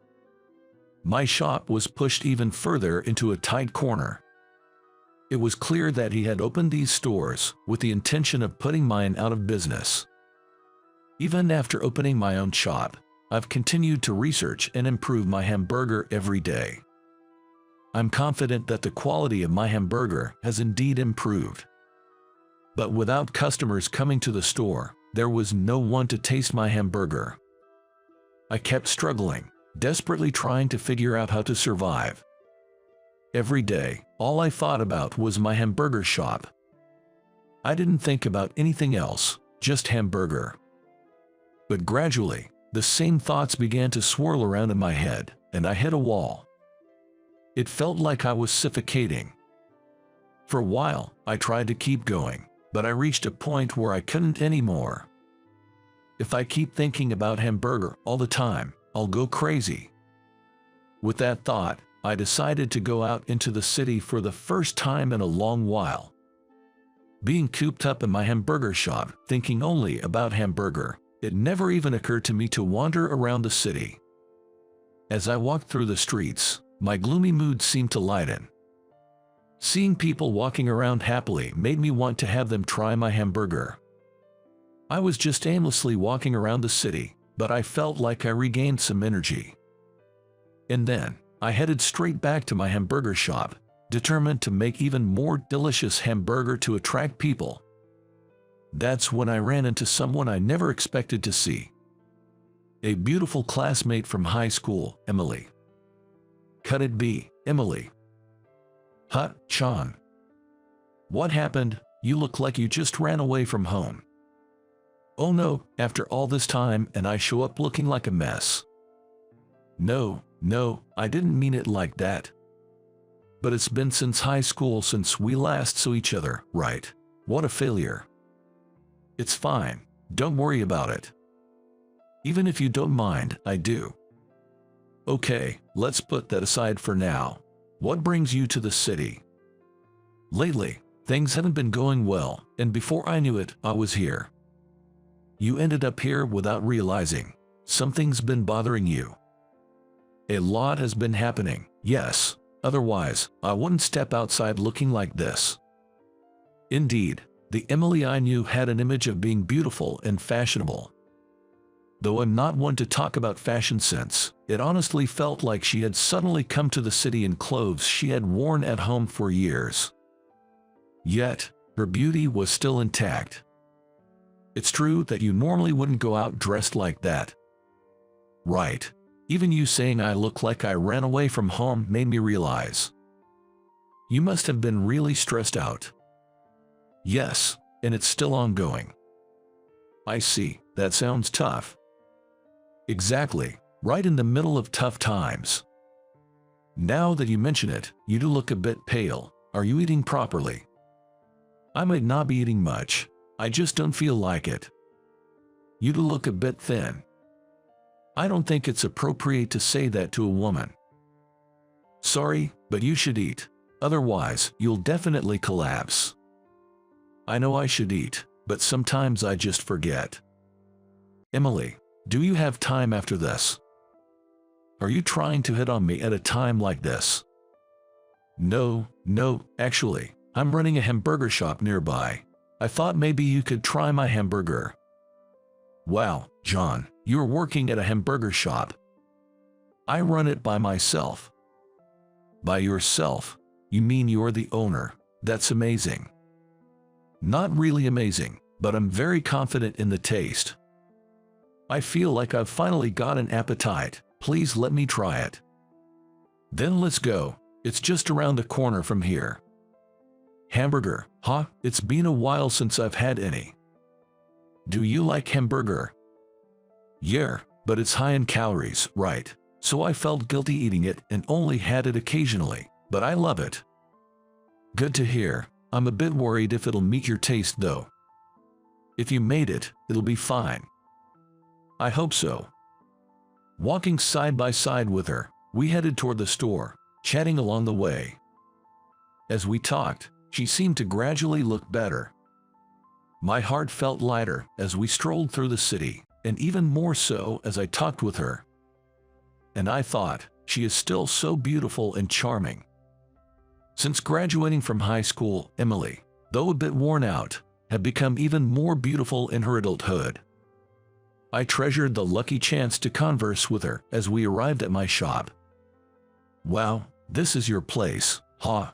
My shop was pushed even further into a tight corner. It was clear that he had opened these stores with the intention of putting mine out of business. Even after opening my own shop, I've continued to research and improve my hamburger every day. I'm confident that the quality of my hamburger has indeed improved. But without customers coming to the store, there was no one to taste my hamburger. I kept struggling, desperately trying to figure out how to survive. Every day, all I thought about was my hamburger shop. I didn't think about anything else, just hamburger. But gradually, the same thoughts began to swirl around in my head, and I hit a wall. It felt like I was suffocating. For a while, I tried to keep going, but I reached a point where I couldn't anymore. If I keep thinking about hamburger all the time, I'll go crazy. With that thought, I decided to go out into the city for the first time in a long while. Being cooped up in my hamburger shop, thinking only about hamburger, it never even occurred to me to wander around the city. As I walked through the streets, my gloomy mood seemed to lighten. Seeing people walking around happily made me want to have them try my hamburger. I was just aimlessly walking around the city, but I felt like I regained some energy. And then, I headed straight back to my hamburger shop, determined to make even more delicious hamburger to attract people. That's when I ran into someone I never expected to see. A beautiful classmate from high school, Emily. Could it be, Emily? Huh, Sean? What happened? You look like you just ran away from home. Oh no, after all this time and I show up looking like a mess. No, I didn't mean it like that. But it's been since high school since we last saw each other, right? What a failure. It's fine, don't worry about it. Even if you don't mind, I do. Okay, let's put that aside for now. What brings you to the city? Lately, things haven't been going well, and before I knew it, I was here. You ended up here without realizing. Something's been bothering you. A lot has been happening, yes. Otherwise, I wouldn't step outside looking like this. Indeed, the Emily I knew had an image of being beautiful and fashionable. Though I'm not one to talk about fashion sense, it honestly felt like she had suddenly come to the city in clothes she had worn at home for years. Yet, her beauty was still intact. It's true that you normally wouldn't go out dressed like that. Right. Even you saying I look like I ran away from home made me realize. You must have been really stressed out. Yes, and it's still ongoing. I see, that sounds tough. Exactly, right in the middle of tough times. Now that you mention it, you do look a bit pale. Are you eating properly? I might not be eating much, I just don't feel like it. You do look a bit thin. I don't think it's appropriate to say that to a woman. Sorry, but you should eat, otherwise you'll definitely collapse. I know I should eat, but sometimes I just forget. Emily, do you have time after this? Are you trying to hit on me at a time like this? No, actually, I'm running a hamburger shop nearby. I thought maybe you could try my hamburger. Wow, John, you're working at a hamburger shop. I run it by myself. By yourself? You mean you're the owner? That's amazing. Not really amazing, but I'm very confident in the taste. I feel like I've finally got an appetite. Please let me try it. Then let's go. It's just around the corner from here. Hamburger, huh? It's been a while since I've had any. Do you like hamburger? Yeah, but it's high in calories, right? So I felt guilty eating it and only had it occasionally, but I love it. Good to hear. I'm a bit worried if it'll meet your taste though. If you made it, it'll be fine. I hope so. Walking side by side with her, we headed toward the store, chatting along the way. As we talked, she seemed to gradually look better. My heart felt lighter as we strolled through the city, and even more so as I talked with her. And I thought, she is still so beautiful and charming. Since graduating from high school, Emily, though a bit worn out, had become even more beautiful in her adulthood. I treasured the lucky chance to converse with her as we arrived at my shop. Wow, this is your place, huh?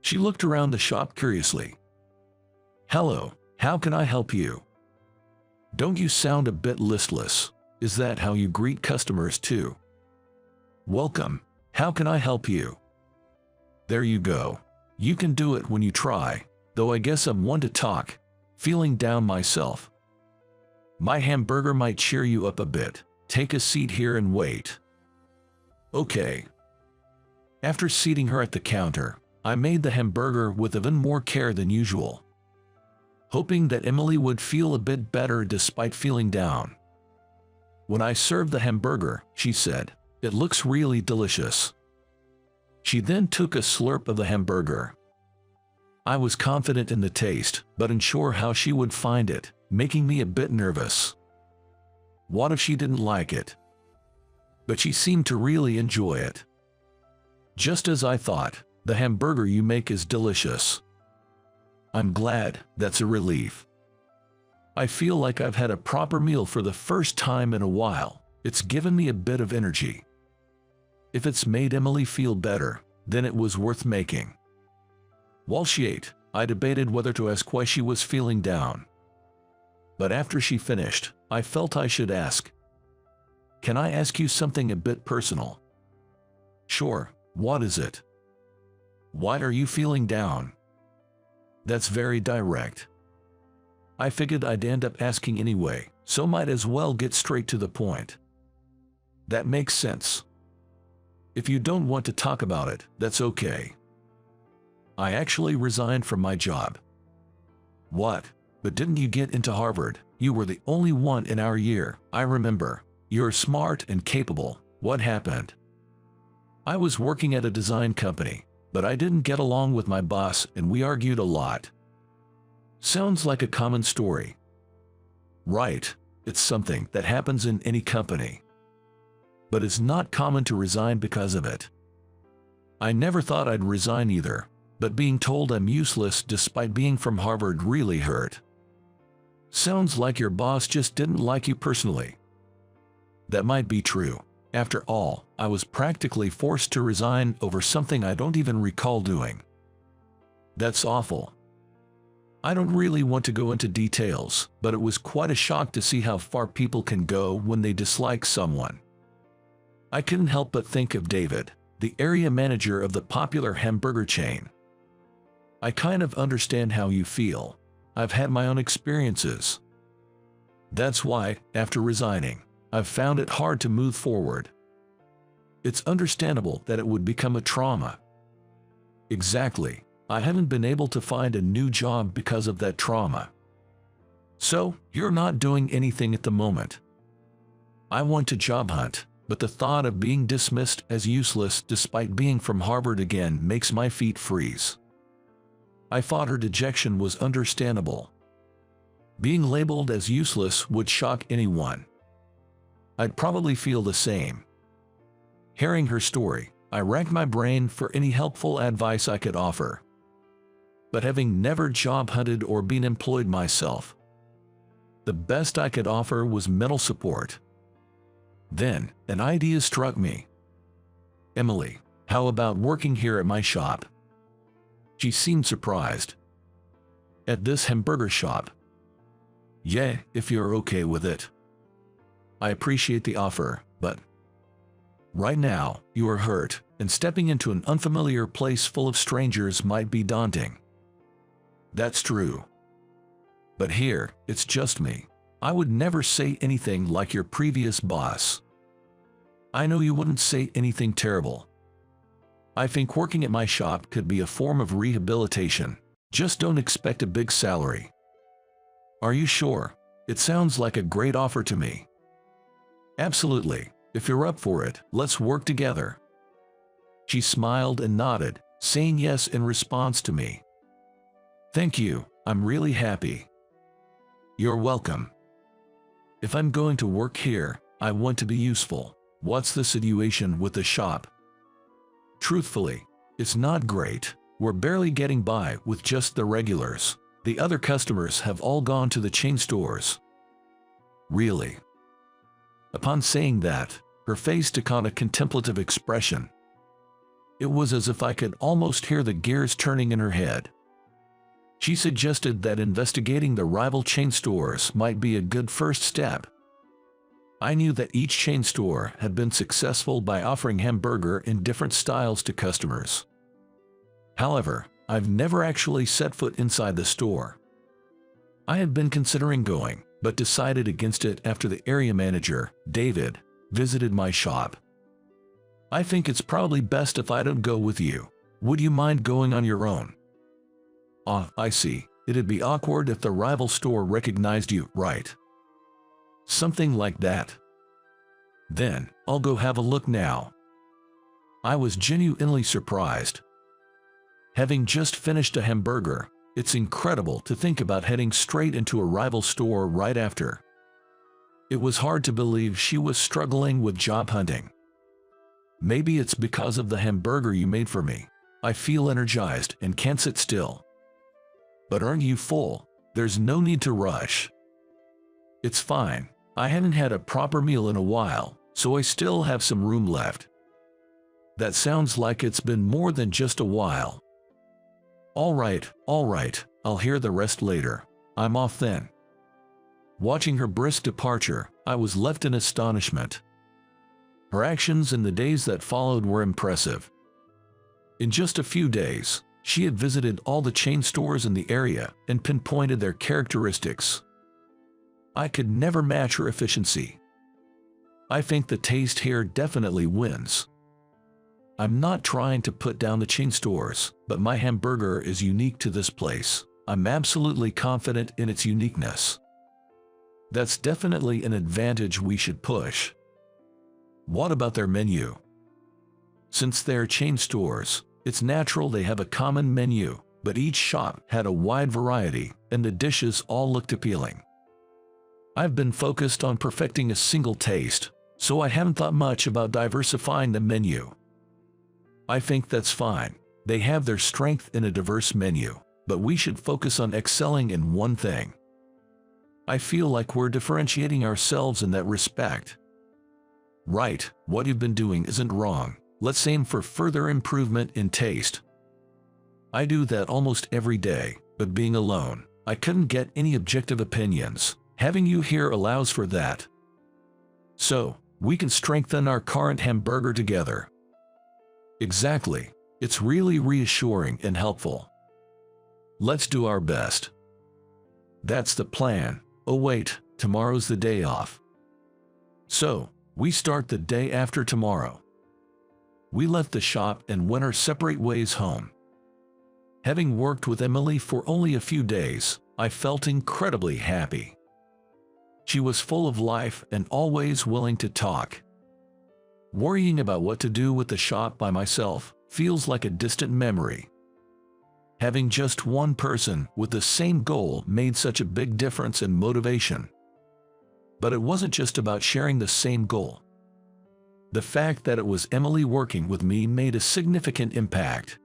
She looked around the shop curiously. Hello, how can I help you? Don't you sound a bit listless? Is that how you greet customers too? Welcome, how can I help you? There you go. You can do it when you try, though I guess I'm one to talk, feeling down myself. My hamburger might cheer you up a bit. Take a seat here and wait. Okay. After seating her at the counter, I made the hamburger with even more care than usual. hoping that Emily would feel a bit better despite feeling down. When I served the hamburger, she said, "It looks really delicious." She then took a slurp of the hamburger. I was confident in the taste, but unsure how she would find it, making me a bit nervous. What if she didn't like it? But she seemed to really enjoy it. Just as I thought, the hamburger you make is delicious. I'm glad. That's a relief. I feel like I've had a proper meal for the first time in a while. It's given me a bit of energy. If it's made Emily feel better, then it was worth making. While she ate, I debated whether to ask why she was feeling down. But after she finished, I felt I should ask. "Can I ask you something a bit personal?" "Sure, what is it?" "Why are you feeling down?" That's very direct. I figured I'd end up asking anyway, so might as well get straight to the point. That makes sense. If you don't want to talk about it, that's okay. I actually resigned from my job. What? But didn't you get into Harvard? You were the only one in our year, I remember. You're smart and capable. What happened? I was working at a design company, but I didn't get along with my boss and we argued a lot. Sounds like a common story. Right, it's something that happens in any company. But it's not common to resign because of it. I never thought I'd resign either, but being told I'm useless despite being from Harvard really hurt. Sounds like your boss just didn't like you personally. That might be true. After all, I was practically forced to resign over something I don't even recall doing. That's awful. I don't really want to go into details, but it was quite a shock to see how far people can go when they dislike someone. I couldn't help but think of David, the area manager of the popular hamburger chain. I kind of understand how you feel. I've had my own experiences. That's why, after resigning, I've found it hard to move forward. It's understandable that it would become a trauma. Exactly. I haven't been able to find a new job because of that trauma. So, you're not doing anything at the moment. I want to job hunt, but the thought of being dismissed as useless despite being from Harvard again makes my feet freeze. I thought her dejection was understandable. Being labeled as useless would shock anyone. I'd probably feel the same. Hearing her story, I racked my brain for any helpful advice I could offer. But having never job hunted or been employed myself, the best I could offer was mental support. Then, an idea struck me. "Emily, how about working here at my shop?" She seemed surprised. "At this hamburger shop?" "Yeah, if you're okay with it." "I appreciate the offer, but right now, you are hurt, and stepping into an unfamiliar place full of strangers might be daunting." "That's true. But here, it's just me. I would never say anything like your previous boss. I know you wouldn't say anything terrible. I think working at my shop could be a form of rehabilitation. Just don't expect a big salary." "Are you sure? It sounds like a great offer to me." "Absolutely. If you're up for it, let's work together." She smiled and nodded, saying yes in response to me. "Thank you. I'm really happy." "You're welcome. If I'm going to work here, I want to be useful." "What's the situation with the shop?" "Truthfully, it's not great. We're barely getting by with just the regulars. The other customers have all gone to the chain stores." "Really?" Upon saying that, her face took on a contemplative expression. It was as if I could almost hear the gears turning in her head. She suggested that investigating the rival chain stores might be a good first step. I knew that each chain store had been successful by offering hamburger in different styles to customers. However, I've never actually set foot inside the store. I had been considering going, but decided against it after the area manager, David, visited my shop. "I think it's probably best if I don't go with you. Would you mind going on your own?" "Ah, I see. It'd be awkward if the rival store recognized you, right? Something like that. Then, I'll go have a look now. I was genuinely surprised. Having just finished a hamburger, it's incredible to think about heading straight into a rival store right after. It was hard to believe she was struggling with job hunting. Maybe it's because of the hamburger you made for me. I feel energized and can't sit still. But aren't you full? There's no need to rush. It's fine. I haven't had a proper meal in a while, so I still have some room left. That sounds like it's been more than just a while. All right, I'll hear the rest later. I'm off then. Watching her brisk departure, I was left in astonishment. Her actions in the days that followed were impressive. In just a few days, she had visited all the chain stores in the area and pinpointed their characteristics. I could never match her efficiency. I think the taste here definitely wins. I'm not trying to put down the chain stores, but my hamburger is unique to this place. I'm absolutely confident in its uniqueness. That's definitely an advantage we should push. What about their menu? Since they're chain stores, it's natural they have a common menu, but each shop had a wide variety, and the dishes all looked appealing. I've been focused on perfecting a single taste, so I haven't thought much about diversifying the menu. I think that's fine. They have their strength in a diverse menu, but we should focus on excelling in one thing. I feel like we're differentiating ourselves in that respect. Right, what you've been doing isn't wrong. Let's aim for further improvement in taste. I do that almost every day, but being alone, I couldn't get any objective opinions. Having you here allows for that. So, we can strengthen our current hamburger together. Exactly. It's really reassuring and helpful. Let's do our best. That's the plan. Oh wait, tomorrow's the day off. So, we start the day after tomorrow. We left the shop and went our separate ways home. Having worked with Emily for only a few days, I felt incredibly happy. She was full of life and always willing to talk. Worrying about what to do with the shop by myself feels like a distant memory. Having just one person with the same goal made such a big difference in motivation. But it wasn't just about sharing the same goal. The fact that it was Emily working with me made a significant impact.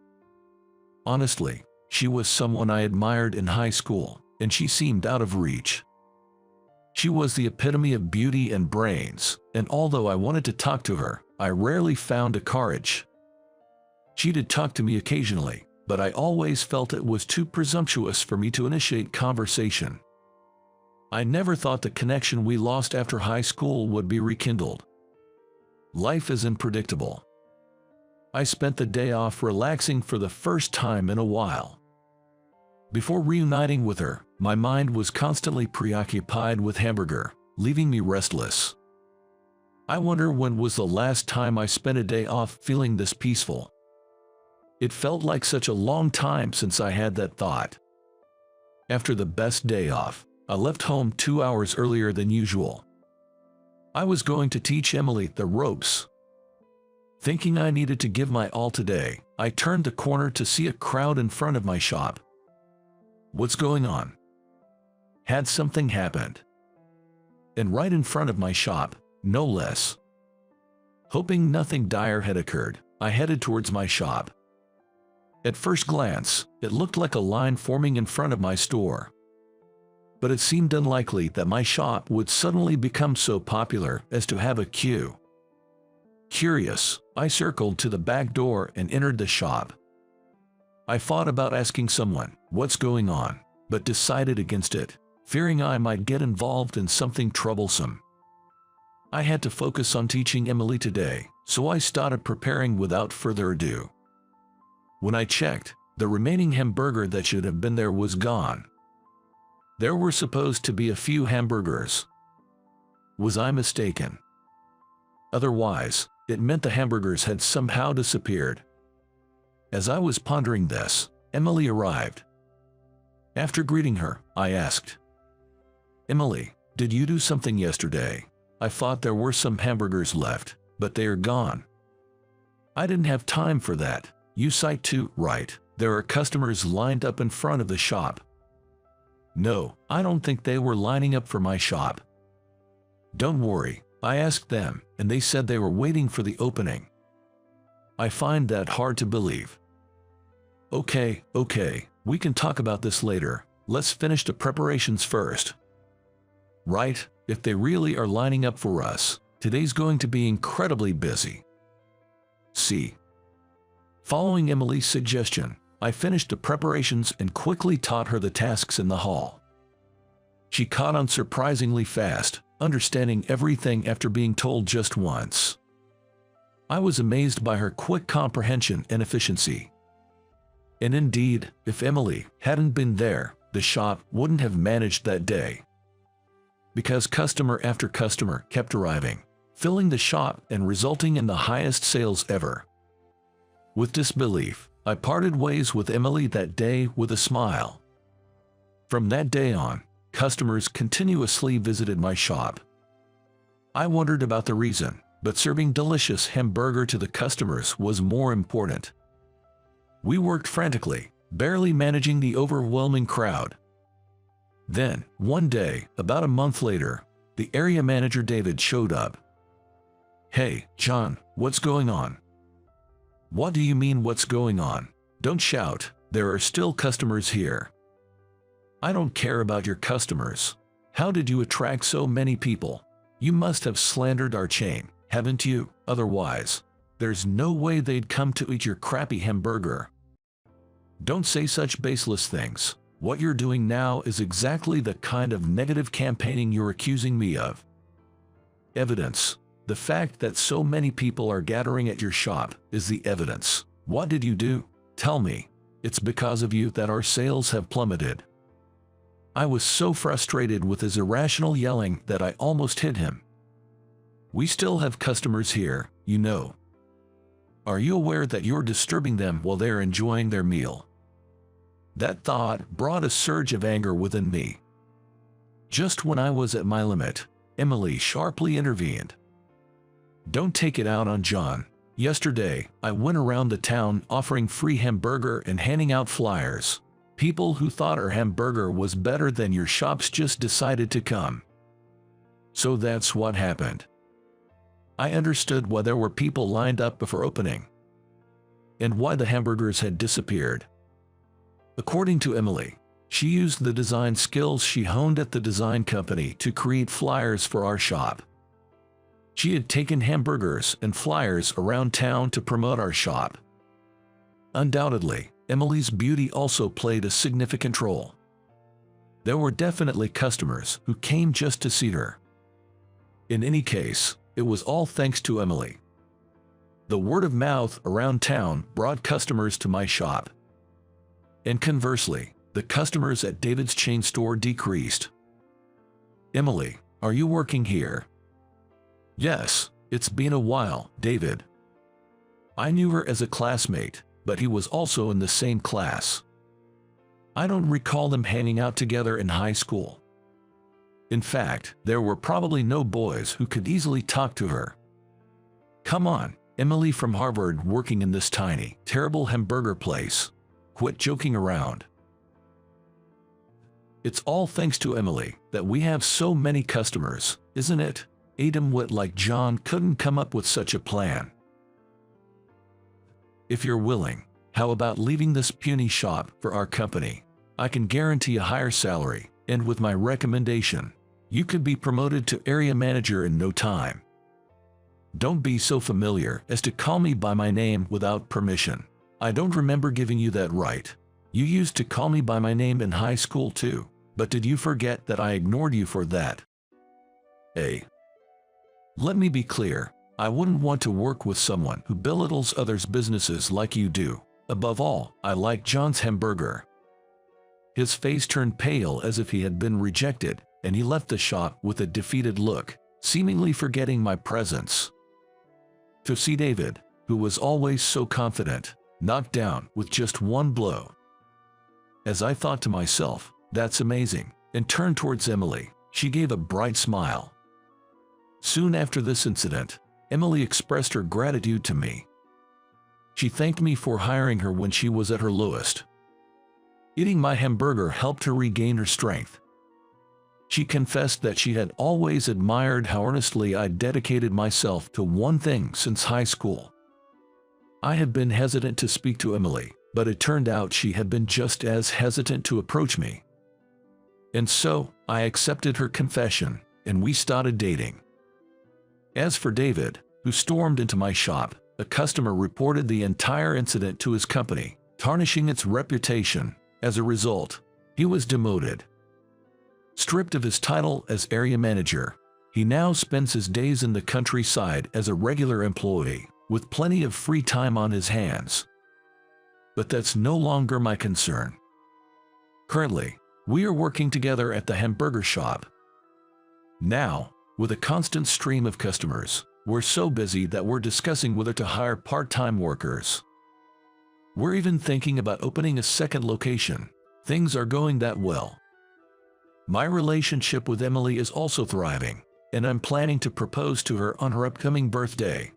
Honestly, she was someone I admired in high school, and she seemed out of reach. She was the epitome of beauty and brains, and although I wanted to talk to her, I rarely found the courage. She did talk to me occasionally, but I always felt it was too presumptuous for me to initiate conversation. I never thought the connection we lost after high school would be rekindled. Life is unpredictable. I spent the day off relaxing for the first time in a while. Before reuniting with her, my mind was constantly preoccupied with hamburger, leaving me restless. I wonder when was the last time I spent a day off feeling this peaceful. It felt like such a long time since I had that thought. After the best day off, I left home 2 hours earlier than usual. I was going to teach Emily the ropes. Thinking I needed to give my all today, I turned the corner to see a crowd in front of my shop. What's going on? Had something happened? And right in front of my shop, no less. Hoping nothing dire had occurred, I headed towards my shop. At first glance, it looked like a line forming in front of my store. But it seemed unlikely that my shop would suddenly become so popular as to have a queue. Curious, I circled to the back door and entered the shop. I thought about asking someone, "What's going on?" but decided against it, fearing I might get involved in something troublesome. I had to focus on teaching Emily today, so I started preparing without further ado. When I checked, the remaining hamburger that should have been there was gone. There were supposed to be a few hamburgers. Was I mistaken? Otherwise, it meant the hamburgers had somehow disappeared. As I was pondering this, Emily arrived. After greeting her, I asked, "Emily, did you do something yesterday? I thought there were some hamburgers left, but they are gone." "I didn't have time for that. You cite too, right? There are customers lined up in front of the shop." "No, I don't think they were lining up for my shop." "Don't worry, I asked them, and they said they were waiting for the opening." "I find that hard to believe." Okay, we can talk about this later. Let's finish the preparations first." "Right, if they really are lining up for us, today's going to be incredibly busy." See. Following Emily's suggestion, I finished the preparations and quickly taught her the tasks in the hall. She caught on surprisingly fast, understanding everything after being told just once. I was amazed by her quick comprehension and efficiency. And indeed, if Emily hadn't been there, the shop wouldn't have managed that day. Because customer after customer kept arriving, filling the shop and resulting in the highest sales ever. With disbelief, I parted ways with Emily that day with a smile. From that day on, customers continuously visited my shop. I wondered about the reason, but serving delicious hamburger to the customers was more important. We worked frantically, barely managing the overwhelming crowd. Then, one day, about a month later, the area manager David showed up. "Hey, John, what's going on?" "What do you mean what's going on? Don't shout, there are still customers here." "I don't care about your customers. How did you attract so many people? You must have slandered our chain, haven't you? Otherwise, there's no way they'd come to eat your crappy hamburger." "Don't say such baseless things. What you're doing now is exactly the kind of negative campaigning you're accusing me of." "Evidence. The fact that so many people are gathering at your shop is the evidence. What did you do? Tell me. It's because of you that our sales have plummeted." I was so frustrated with his irrational yelling that I almost hit him. "We still have customers here, you know. Are you aware that you're disturbing them while they're enjoying their meal?" That thought brought a surge of anger within me. Just when I was at my limit, Emily sharply intervened. "Don't take it out on John. Yesterday, I went around the town offering free hamburger and handing out flyers. People who thought our hamburger was better than your shop's just decided to come. So that's what happened." I understood why there were people lined up before opening, and why the hamburgers had disappeared. According to Emily, she used the design skills she honed at the design company to create flyers for our shop. She had taken hamburgers and flyers around town to promote our shop. Undoubtedly, Emily's beauty also played a significant role. There were definitely customers who came just to see her. In any case, it was all thanks to Emily. The word of mouth around town brought customers to my shop. And conversely, the customers at David's chain store decreased. "Emily, are you working here?" "Yes, it's been a while, David." I knew her as a classmate, but he was also in the same class. I don't recall them hanging out together in high school. In fact, there were probably no boys who could easily talk to her. Come on, Emily from Harvard working in this tiny, terrible hamburger place. Quit joking around. It's all thanks to Emily that we have so many customers, isn't it? A dimwit like John couldn't come up with such a plan. If you're willing, how about leaving this puny shop for our company? I can guarantee a higher salary, and with my recommendation, you could be promoted to area manager in no time. Don't be so familiar as to call me by my name without permission. I don't remember giving you that right. You used to call me by my name in high school too, but did you forget that I ignored you for that? Hey. Let me be clear, I wouldn't want to work with someone who belittles others' businesses like you do. Above all, I like John's hamburger. His face turned pale as if he had been rejected, and he left the shop with a defeated look, seemingly forgetting my presence. To see David, who was always so confident, knocked down with just one blow. as I thought to myself, "That's amazing," and turned towards Emily. She gave a bright smile. Soon after this incident, Emily expressed her gratitude to me. She thanked me for hiring her when she was at her lowest. Eating my hamburger helped her regain her strength. She confessed that she had always admired how earnestly I dedicated myself to one thing since high school. I had been hesitant to speak to Emily, but it turned out she had been just as hesitant to approach me. And so, I accepted her confession, and we started dating. As for David, who stormed into my shop, a customer reported the entire incident to his company, tarnishing its reputation. As a result, he was demoted. Stripped of his title as area manager, he now spends his days in the countryside as a regular employee, with plenty of free time on his hands. But that's no longer my concern. Currently, we are working together at the hamburger shop. Now, with a constant stream of customers, we're so busy that we're discussing whether to hire part-time workers. We're even thinking about opening a second location. Things are going that well. My relationship with Emily is also thriving, and I'm planning to propose to her on her upcoming birthday.